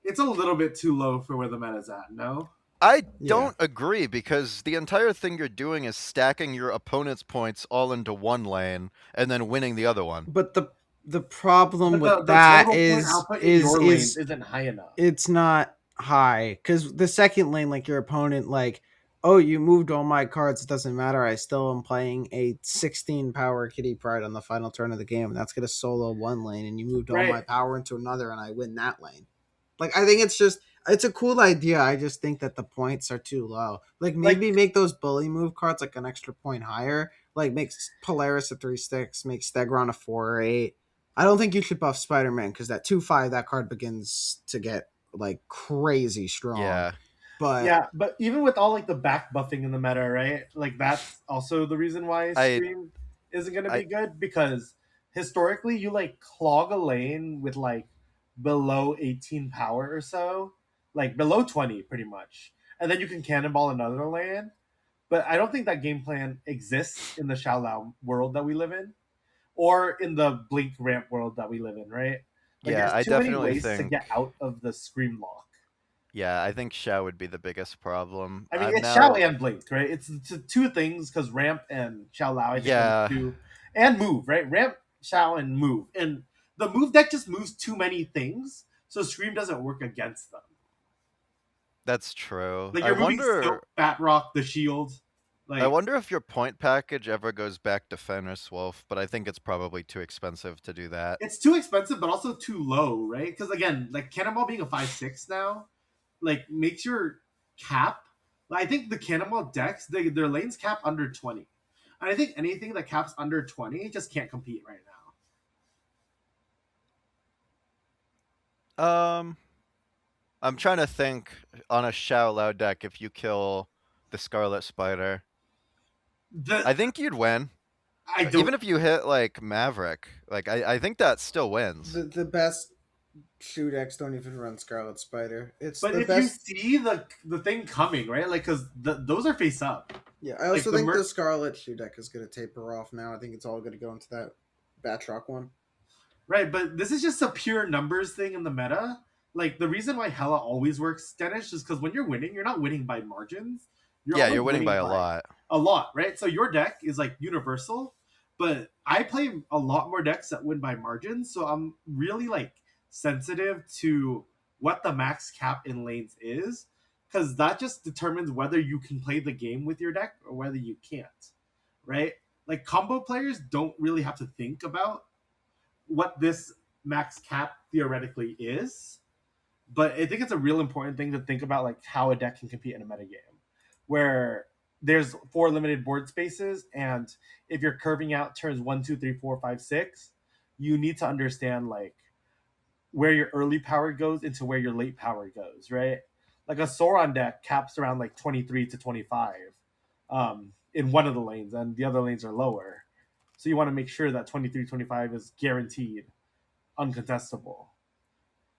it's a little bit too low for where the meta's at. No. I Yeah. don't agree because the entire thing you're doing is stacking your opponent's points all into one lane and then winning the other one. But the problem But the, with the that total point output in is your lanes is isn't high enough. it's not high because the second lane, like your opponent, like, oh, you moved all my cards. It doesn't matter. I still am playing a 16 power Kitty Pride on the final turn of the game, and that's gonna solo one lane, and you moved all Right. my power into another, and I win that lane. Like, I think it's a cool idea. I just think that the points are too low. Like, Like maybe make those bully move cards like an extra point higher. Like, makes Polaris a 3/6, make Stegron a 4 or 8. I don't think you should buff Spider Man because that 2/5 that card begins to get like crazy strong. Yeah. But yeah, but even with all like the back buffing in the meta, right? Like that's also the reason why I Scream isn't gonna I be good because historically you like clog a lane with like below 18 power or so, like below 20 pretty much. And then you can cannonball another lane. But I don't think that game plan exists in the Xiaolao world that we live in, or in the Blink ramp world that we live in, right? Like yeah, there's I too many definitely ways to think get out of the Scream lock. I think Xiao would be the biggest problem. I mean, I'm it's Xiao now and Blink, right? It's two things because ramp and Xiao Lao, I think, are the yeah, two, and move, right? Ramp, Xiao, and move, and the move deck just moves too many things, so Scream doesn't work against them. that's true. Like I you're moving wonder Silk, Fat Rock, the Shield, I like wonder if your point package ever goes back to Fenris Wolf, but I think it's probably too expensive to do that. it's too expensive, but also too low, right? Because again, like Cannonball being a 5/6 now, like makes your cap. I think the Cannonball decks, their lanes cap under 20. And I think anything that caps under 20 just can't compete right Um I'm trying to think on a Xiao Lao deck if you kill the Scarlet Spider. now. I think you'd win. I don't. Even if you hit like Maverick, like I think that still wins. the best shoe decks don't even run Scarlet Spider. It's But the if you best. see the thing coming, right? Like, because those are face up. Yeah, I Like also the think the Scarlet shoe deck is going to taper off now. I think it's all going to go into that Batroc one. right, but this is just a pure numbers thing in the meta. Like the reason why Hella always works, Denish, is because when you're winning, you're not winning by margins. You're Yeah, always you're winning by a lot. a lot, right? So your deck is like universal, but I play a lot more decks that win by margins. So I'm really like sensitive to what the max cap in lanes is, because that just determines whether you can play the game with your deck or whether you can't, right? Like combo players don't really have to think about what this max cap theoretically is, but I think it's a real important thing to think about, like how a deck can compete in a metagame, where there's 4 limited board spaces, and if you're curving out turns 1, 2, 3, 4, 5, 6, you need to understand like where your early power goes into where your late power goes, right? Like a Sauron deck caps around like 23 to 25. in one of the lanes, and the other lanes are lower. So you want to make sure that 23-25 is guaranteed, uncontestable.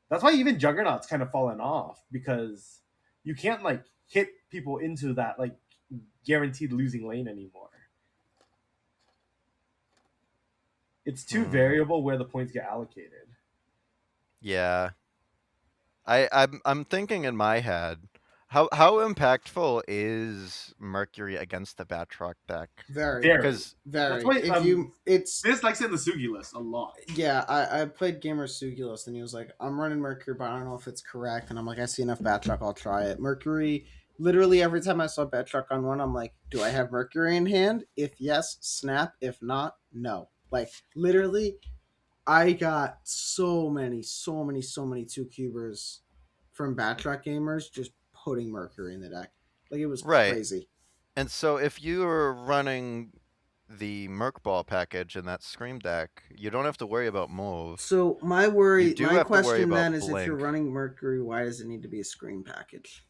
That's why even Juggernaut's kind of fallen off because you can't like hit people into that like guaranteed losing lane anymore. It's too variable where the points get allocated. Yeah. I'm thinking in my head, how impactful is Mercury against the Batroc deck? Very, Very. Because That's very. why If you, it's Fizz likes it in the Sugi list a lot. yeah. I played Gamer Sugulus, and he was like, "I'm running Mercury, but I don't know if it's correct." And I'm like, "I see enough Batroc, I'll try it." Mercury. Literally every time I saw Batroc on one, I'm like, "Do I have Mercury in hand? If yes, snap. If not, no." Like literally, I got so many two cubers from Batroc gamers just putting Mercury in the deck. Like it was right, crazy. and so if you're running the Merc Ball package in that Scream deck, you don't have to worry about move. So You do my have to worry question about then is, if you're Blink. running Mercury, why does it need to be a screen package?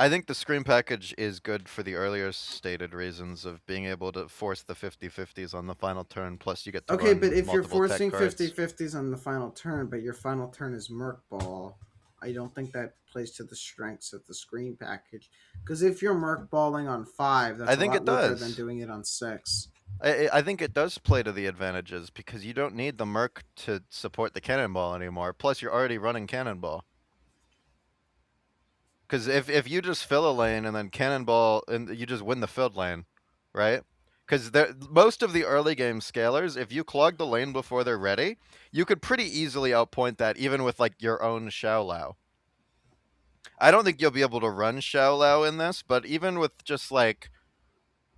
I think the Scream package is good for the earlier stated reasons of being able to force the 50/50s on the final turn, plus you get to Okay, but run if you're multiple tech forcing cards. 50/50s on the final turn, but your final turn is Merc Ball, I don't think that plays to the strengths of the screen package. Because if you're Merc Balling on 5, that's I a think lot it weaker than does. doing it on 6. I think it does play to the advantages because you don't need the Merc to support the Cannonball anymore. Plus, you're already running Cannonball. Because if you just fill a lane and then Cannonball and you just win the filled lane, right? Because most of the early game scalers, if you clog the lane before they're ready, you could pretty easily outpoint that even with like your own Xiao Lao. I don't think you'll be able to run Xiao Lao in this, but even with just like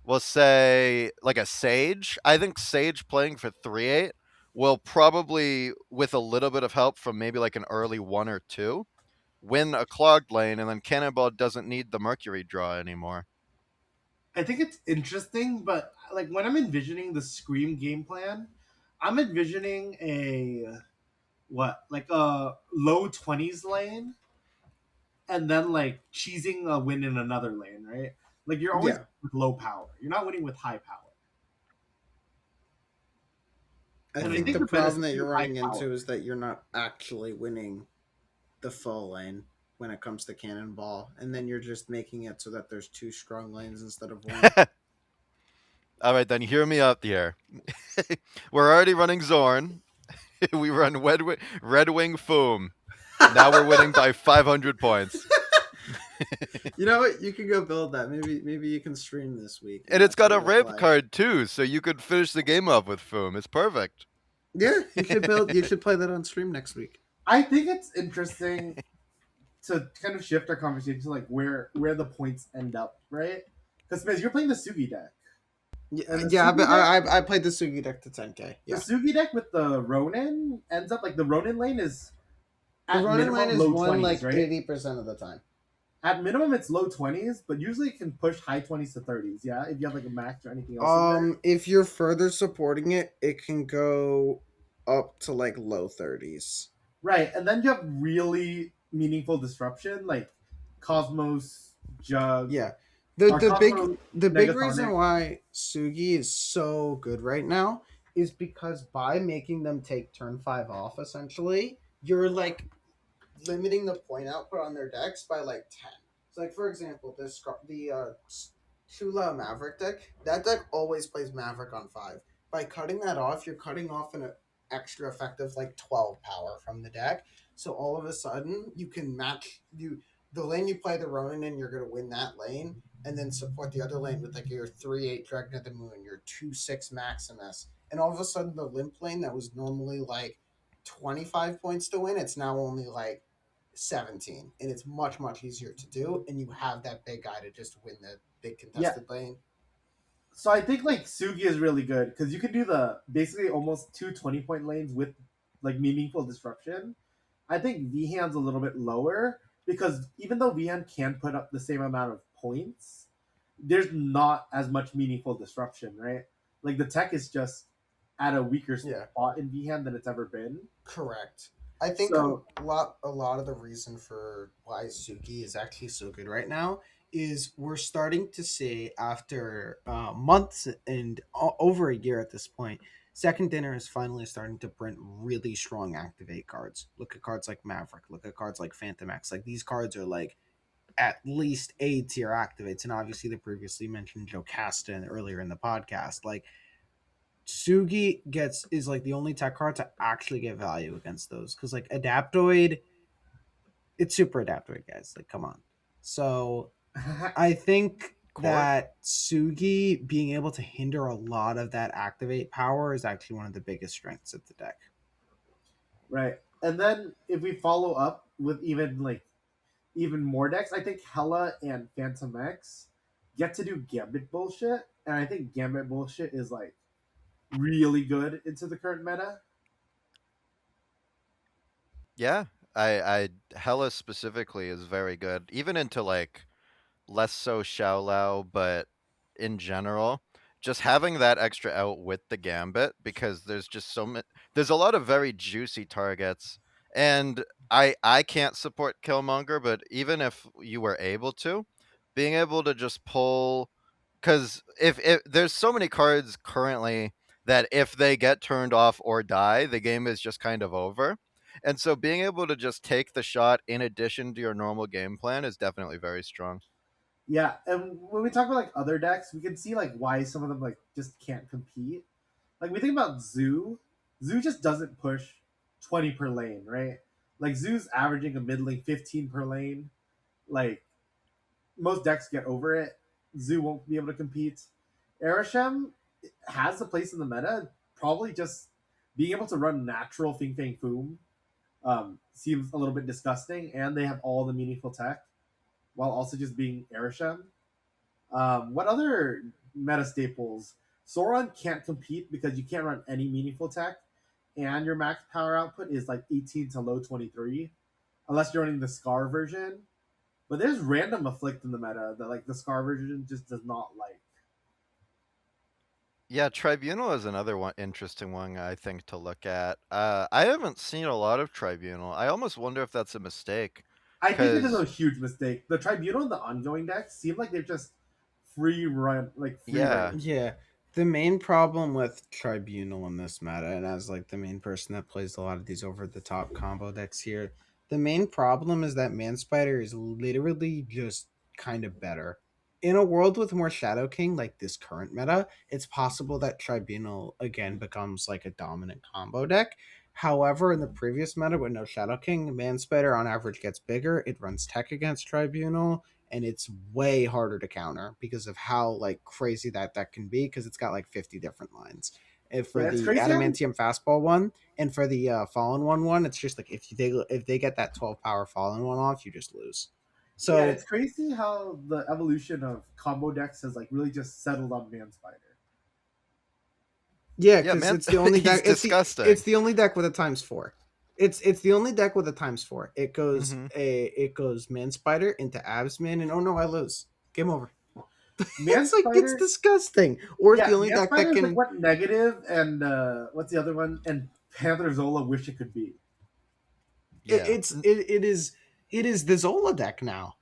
we'll say like a Sage, I think Sage playing for 3/8 will probably, with a little bit of help from maybe like an early 1 or 2, win a clogged lane, and then Cannonball doesn't need the Mercury draw anymore. I think it's interesting, but like when I'm envisioning the Scream game plan, I'm envisioning a what like a low 20s lane, and then like cheesing a win in another lane, right? Like you're always Yeah. with low power. You're not winning with high power. I And I think think the the bet is problem that too you're high running power. into is that you're not actually winning the full lane when it comes to Cannonball, and then you're just making it so that there's two strong lanes instead of one. All right, then hear me out here. We're already running Zorn. We run Red Wing Foom. Now we're winning by 500 points. You know what? You can go build that. Maybe you can stream this week, and And it's that's got what a you'll ramp play. card too, so you could finish the game off with Foom. It's perfect. Yeah, you should build. You should play that on stream next week. I think it's interesting to kind of shift our conversation to like where the points end up, right? Because you're playing the Sugi deck, Yeah, and the yeah. But Sugi deck, I played the Sugi deck to 10K. the Yeah, Sugi deck with the Ronin ends up like the Ronin lane is the at Ronin lane minimum is low one 20s, like right? 80% of the time. At minimum, it's low 20s, but usually it can push high 20s to 30s. Yeah, if you have like a max or anything else in there. If you're further supporting it, it can go up to like low 30s. Right, and then you have really meaningful disruption like Cosmos, Jug, Yeah. or Cosmos, The big reason Negasonic. why Sugi is so good right now is because by making them take turn 5 off, essentially, you're like limiting the point output on their decks by like 10. So like for example, the Chula Maverick deck, that deck always plays Maverick on 5. By cutting that off, you're cutting off an extra effective like 12 power from the deck. So all of a sudden, you can match the lane you play the Ronin in, you're going to win that lane, and then support the other lane with like your 3/8 Dragon of the Moon, your 2/6 Maximus, and all of a sudden the limp lane that was normally like 25 points to win, it's now only like 17, and it's much easier to do, and you have that big guy to just win the big Yeah, contested lane. so I think like Sugi is really good because you can do the basically almost two 20-point lanes with like meaningful disruption. I think Vihan's a little bit lower because even though Vihan can put up the same amount of points, there's not as much meaningful disruption, right? Like the tech is just at a weaker Yeah, spot in Vihan than it's ever been. correct. I think So a lot of the reason for why Suki is actually so good right now is we're starting to see after months and over a year at this point, second dinner is finally starting to print really strong activate cards. Look at cards like Maverick. Look at cards like Phantom X. Like these cards are like at least A tier activates, and obviously the previously mentioned Jocasta earlier in the podcast. Like Sugi gets is like the only tech card to actually get value against those because like Adaptoid, it's super Adaptoid, guys. Like come on. So I think Court. that Sugi being able to hinder a lot of that activate power is actually one of the biggest strengths of the deck. Right. And then if we follow up with even more decks, I think Hella and Phantom X get to do Gambit bullshit, and I think Gambit bullshit is like really good into the current meta. Yeah, I Hella specifically is very good, even into like less so Xiao Lao, but in general, just having that extra out with the Gambit because there's just there's a lot of very juicy targets, and I can't support Killmonger, but even if you were able to, being able to just pull, because if there's so many cards currently that if they get turned off or die, the game is just kind of over. And so being able to just take the shot in addition to your normal game plan is definitely very strong. Yeah, and when we talk about like other decks, we can see like why some of them like just can't compete. Like we think about Zoo, Zoo just doesn't push 20 per lane, right? Like Zoo's averaging a middling 15 per lane. Like most decks get over it. Zoo won't be able to compete. Arishem has a place in the meta. Probably just being able to run natural Fing Fang Foom seems a little bit disgusting, and they have all the meaningful tech while also just being Arishem. What other meta staples? Sauron can't compete because you can't run any meaningful tech, and your max power output is like 18 to low 23, unless you're running the Scar version. But there's random afflict in the meta that like the Scar version just does not like. Yeah, Tribunal is another one interesting one I think to look at. I haven't seen a lot of Tribunal. I almost wonder if that's a mistake, I think it is a because huge mistake. The Tribunal and the ongoing decks seem like they're just free yeah, reign. Yeah. The main problem with Tribunal in this meta, and as like the main person that plays a lot of these over the top combo decks here, the main problem is that Man Spider is literally just kind of better. In a world with more Shadow King like this current meta, it's possible that Tribunal again becomes like a dominant combo deck. However, in the previous meta with no Shadow King, Man Spider on average gets bigger. It runs tech against Tribunal, and it's way harder to counter because of how like crazy that can be because it's got like 50 different lines. If for Yeah, it's the crazy how adamantium fastball one and for the fallen one, it's just like if they get that 12 power fallen one off, you just lose. yeah, it's So crazy how the evolution of combo decks has like really just settled on Man Spider. yeah, yeah, because man, it's the only he's deck. It's disgusting. the only deck with a times four. It's the only deck with a times four. Hmm. It goes man spider into absman, and oh no, I lose. Game over. Man It's like it's Spider, disgusting. Or it's yeah, the only Man deck that Spider is like can what Negative and what's the other one? And Panther Zola wish it could be. it, Yeah, it's it, it is it is the Zola deck now.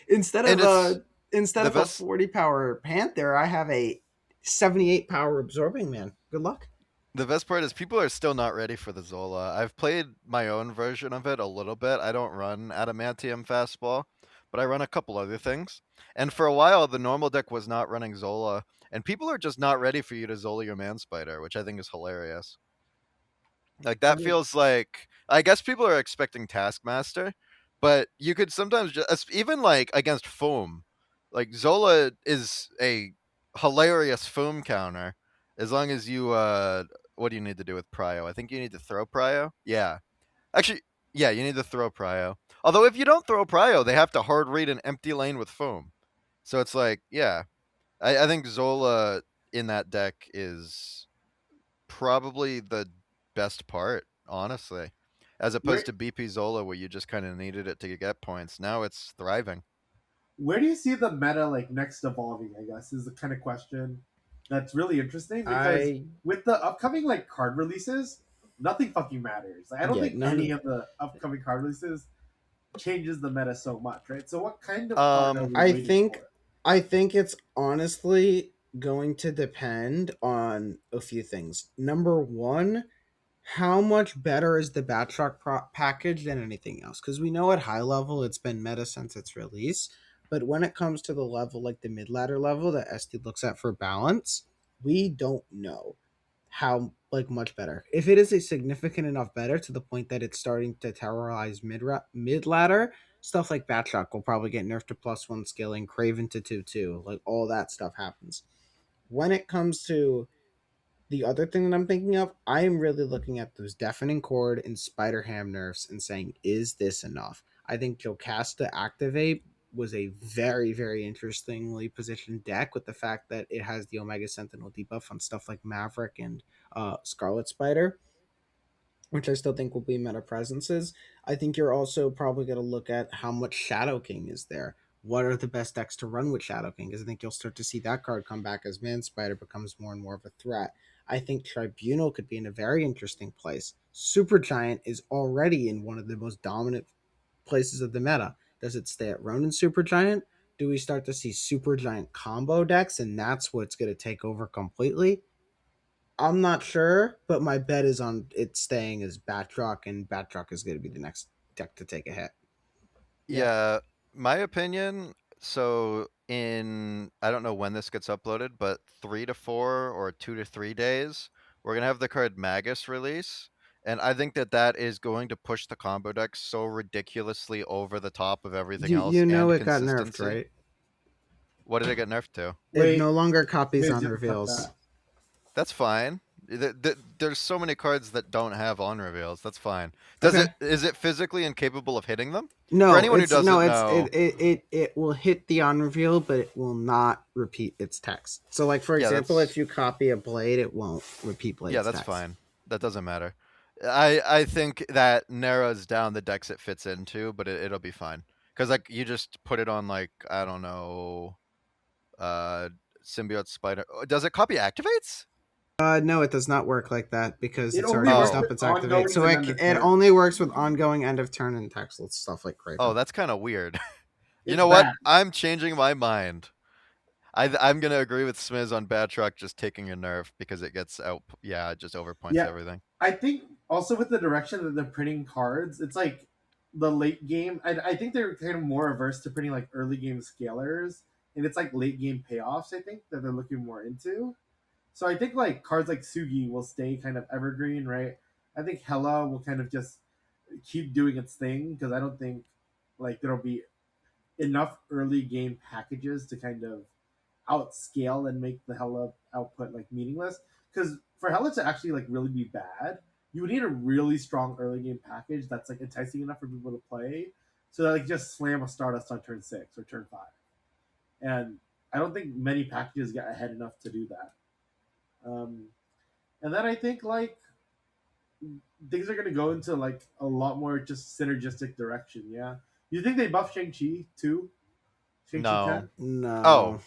instead and of it's a instead the of a best. 40 power Panther, I have a 78 power absorbing man. Good luck. The best part is people are still not ready for the Zola. I've played my own version of it a little bit. I don't run Adamantium Fastball, but I run a couple other things. And for a while, the normal deck was not running Zola, and people are just not ready for you to Zola your Man Spider, which I think is hilarious. Like I that mean, feels like, I guess people are expecting Taskmaster, but you could sometimes just even like against Foam, like Zola is a hilarious Foam counter as long as you what do you need to do with Prio? I think you need to throw Prio. Yeah, actually, yeah, you need to throw Prio. Although if you don't throw Prio, they have to hard read an empty lane with Foam. So it's like, yeah, I think Zola in that deck is probably the best part, honestly. As opposed Where to BP Zola, where you just kind of needed it to get points. Now it's thriving. where do you see the meta like next evolving? I guess is the kind of question that's really interesting because I with the upcoming like card releases, nothing fucking matters. Like, I don't yeah, think none any of of the upcoming card releases changes the meta so much, right? So what kind of card are Um, we I waiting think for? I think it's honestly going to depend on a few things. Number one, how much better is the Batroc package than anything else? Because we know at high level it's been meta since its release, but when it comes to the level like the mid ladder level that SD looks at for balance, we don't know how like much better. If it is a significant enough better to the point that it's starting to terrorize mid ladder, stuff like Batroc will probably get nerfed to +1 scaling, Craven to 2/2, like all that stuff happens. When it comes to the other thing that I'm thinking of, I'm really looking at those deafening chord and spider ham nerfs and saying, is this enough? I think Jocasta activate was a very, very interestingly positioned deck with the fact that it has the Omega Sentinel debuff on stuff like Maverick and Scarlet Spider, which I still think will be meta presences. I think you're also probably going to look at how much Shadow King is there. What are the best decks to run with Shadow King? Because I think you'll start to see that card come back as Man Spider becomes more and more of a threat. I think Tribunal could be in a very interesting place. Supergiant is already in one of the most dominant places of the meta. Does it stay at Ronin Supergiant? Do we start to see Supergiant combo decks, and that's what's going to take over completely? I'm not sure, but my bet is on it staying as Batroc, and Batroc is going to be the next deck to take a hit. Yeah. yeah, my opinion. So in I don't know when this gets uploaded, but 3 to 4 or 2 to 3 days, we're gonna have the card Magus release, and I think that that is going to push the combo deck so ridiculously over the top of everything else You know and it got nerfed, consistency. right? What did it get nerfed to? It no Wait, longer copies Smlz, on you have to cut reveals. that. That's fine. There's so many cards that don't have on reveals. That's fine. Does Okay. it is it physically incapable of hitting them? For No, anyone who it's no, doesn't it's know, it will hit the on reveal, but it will not repeat its text. So, like for yeah, example, that's if you copy a blade, it won't repeat yeah, blade's that's text. fine. That doesn't matter. I think that narrows down the decks it fits into, but it'll be fine. Cuz like you just put it on like I don't know, uh symbiote spider. Does it copy activates? No, it does not work like that because It it's only already used works Oh. up with its activate. ongoings So and end of it turn. only works with ongoing end of turn and textless stuff like Oh, Craven. that's kind of weird. You It's know what? bad. I'm changing my mind. I'm gonna agree with Smizz on Batroc just taking a nerf because it gets out. Yeah, it just overpoints Yeah, everything. I think also with the direction that they're printing cards, it's like the late game. I think they're kind of more averse to printing like early game scalers, and it's like late game payoffs. I think that they're looking more into. So I think like cards like Sugi will stay kind of evergreen, right? I think Hella will kind of just keep doing its thing because I don't think like there'll be enough early game packages to kind of outscale and make the Hella output like meaningless. Because for Hella to actually like really be bad, you would need a really strong early game package that's like enticing enough for people to play, so that like just slam a Stardust on turn 6 or turn 5. And I don't think many packages get ahead enough to do that. Um, and then I think like things are gonna go into like a lot more just synergistic direction. Yeah. You think they buff Shang-Chi too? Shang-Chi No. 10? Oh, No.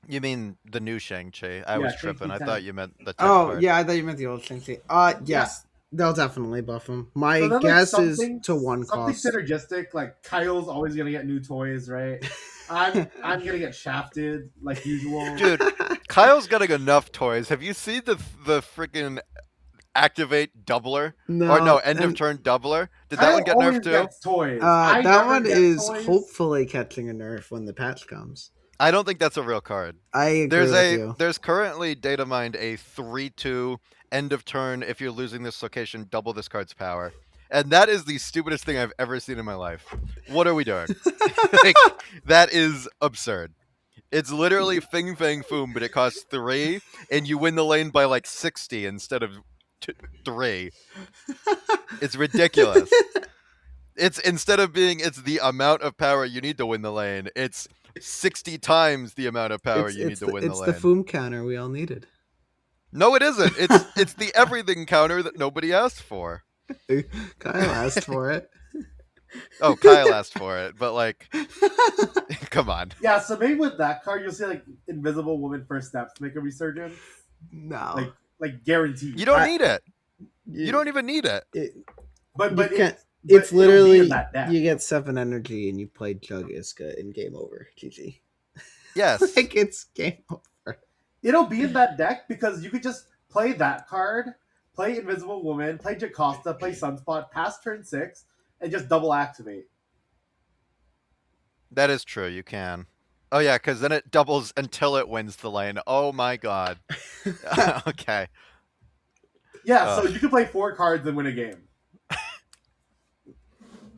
you mean the new Shang-Chi? I Yeah, was tripping. Shang-Chi I 10. thought you meant the tech Oh card. yeah, I thought you meant the old Shang-Chi. Yeah. Yes, they'll definitely buff him. So My then like guess is to one something cost. synergistic, like Kyle's always gonna get new toys, right? I'm gonna get shafted like usual. Dude, Kyle's getting enough toys. Have you seen the freaking activate doubler? Or no, No, end of and turn doubler? Did that Kyle one get nerfed always too? gets toys. I that never one get is toys. hopefully catching a nerf when the patch comes. I don't think that's a real card. I agree with you. There's currently data mined a 3/2 end of turn. If you're losing this location, double this card's power. And that is the stupidest thing I've ever seen in my life. What are we doing? Like that is absurd. It's literally Fing Fang Foom, but it costs 3, and you win the lane by like 60 instead of 3. It's ridiculous. It's instead of being it's the amount of power you need to win the lane, it's 60 times the amount of power you need to win the it's the lane. Foom counter we all needed. No, it isn't. It's the everything counter that nobody asked for. Kyle asked for it. Oh, Kyle asked for it, but like, come on. Yeah, so maybe with that card you'll see like Invisible Woman First Steps make a resurgence. No, Like guaranteed. You don't I- need it. You don't even need it. it But you but can't. but It's it'll be in literally that deck. you get 7 energy and you play Jug Iska and game over. GG. Yes. Like it's game over. It'll be in that deck because you could just play that card, play Invisible Woman, play Jocasta, play Sunspot, pass turn 6, and just double activate. That is true. You can. Oh yeah, because then it doubles until it wins the lane. Oh my god. Okay. Yeah, so Ugh. you can play 4 cards and win a game.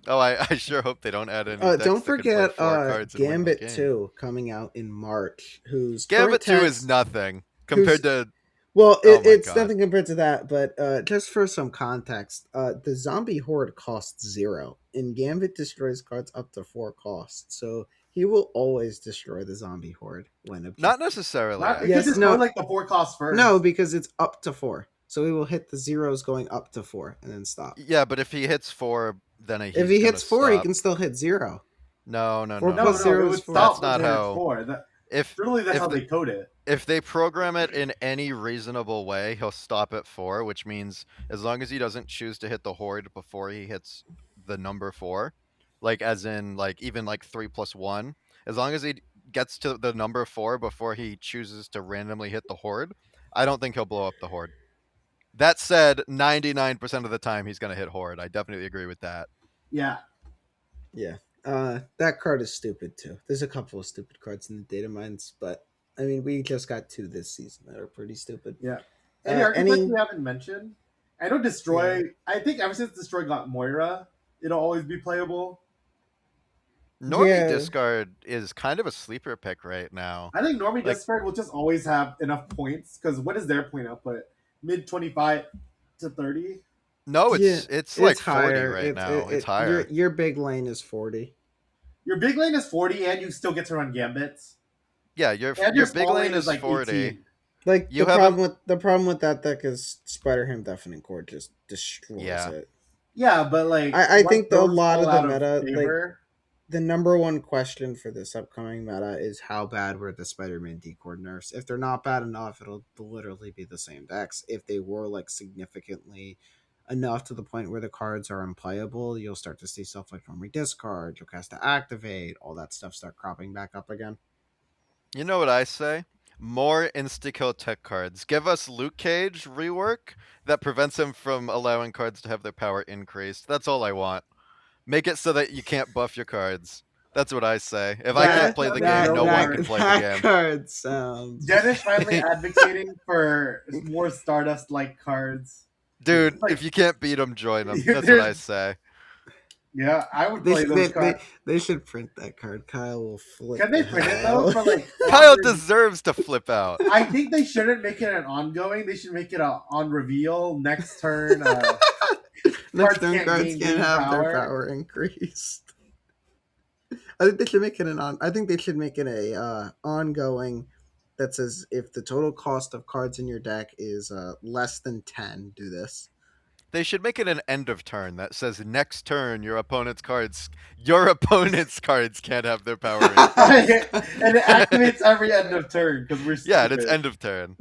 Oh, I sure hope they don't add any decks Don't that can play forget 4 cards and win the Gambit game. 2 coming out in March, whose Gambit current 2 is text, nothing whose compared to. well, Oh my it's god. nothing compared to that, but just for some context, the zombie horde costs 0, and Gambit destroys cards up to 4 costs, so he will always destroy the zombie horde when Not objective. necessarily, Not, it could Yes, actually. destroy no, like the 4 costs first. no, because it's up to 4, so he will hit the zeros going up to 4 and then stop. Yeah, but if he hits 4, then he's If he gonna hits 4, he stop. can still hit 0. No, no, 4 no, No, plus no. no, 0 it is would 4. That's stop when not it hits how. 4. If Literally, that's if how the, they code it. if they program it in any reasonable way, he'll stop at 4, which means as long as he doesn't choose to hit the horde before he hits the number 4, like as in like even like 3+1, as long as he gets to the number 4 before he chooses to randomly hit the horde, I don't think he'll blow up the horde. That said, 99% of the time he's going to hit horde. I definitely agree with that. Yeah. Yeah. That card is stupid too. There's a couple of stupid cards in the data mines, but I mean, we just got 2 this season that are pretty stupid. Yeah. Any archetypes Any we haven't mentioned? I know Destroy. Yeah. I think ever since Destroy got Moira, it'll always be playable. Normie Yeah. Discard is kind of a sleeper pick right now. I think Normie Like- Discard will just always have enough points because what is their point output? Mid 25 to 30. No, it's like 40 higher. right now. It's higher. Your big lane is 40. Your big lane is 40, and you still get to run gambits. Yeah, your And your your big small lane is like 40. 18. Like You the have problem with that deck is Spider Ham Deafening Core just destroys Yeah. it. Yeah, but like I once think a those lot of fall the out meta, like favor, the number one question for this upcoming meta is how bad were the Spider-Man decor nerfs? If they're not bad enough, it'll literally be the same decks. If they were like significantly enough to the point where the cards are unplayable, you'll start to see stuff like Normie Discard, Jocasta Activate, all that stuff start cropping back up again. You know what I say? More insta-kill tech cards. Give us Luke Cage rework that prevents him from allowing cards to have their power increased. That's all I want. Make it so that you can't buff your cards. That's what I say. If I can't play the game, no one can play the that game. card sounds. Denish finally advocating for more Stardust-like cards. Dude, Like- if you can't beat them, join them. That's what I say. Yeah, I would They, play should- those cards. they should print that card. Kyle will flip. Can they the print it hell though? out. For like Kyle on- deserves to flip out. I think they shouldn't make it an ongoing. They should make it a on reveal next turn. Next Cards turn, can't cards gain can't game have their power. power increased. I think they should make it I think they should make it a ongoing that says if the total cost of cards in your deck is less than 10, do this. They should make it an end of turn that says next turn your opponent's cards can't have their power increased. And it activates every end of turn because we're stupid. Yeah, and it's end of turn.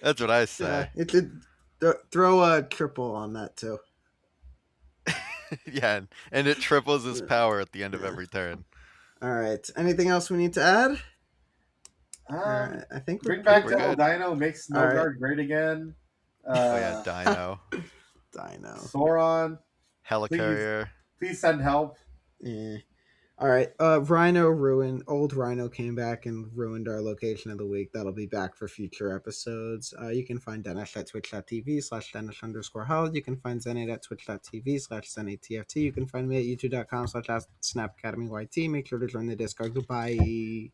That's what I Yeah, say. it should throw a triple on that too. Yeah, and it triples his power at the end of every turn. All right. Anything else we need to add? I think Bring back we're Double good. Dino, make Snowguard great again. Oh yeah, Dino, Dino. Sauron, Helicarrier. please send help. Yeah. All right. Rhino ruined. Old Rhino came back and ruined our location of the week. That'll be back for future episodes. You can find Denish at twitch.tv/Denish_held. You can find Xenaid at twitch.tv/ZenaidTFT. You can find me at youtube.com/SnapAcademyYT. Make sure to join the Discord. Goodbye.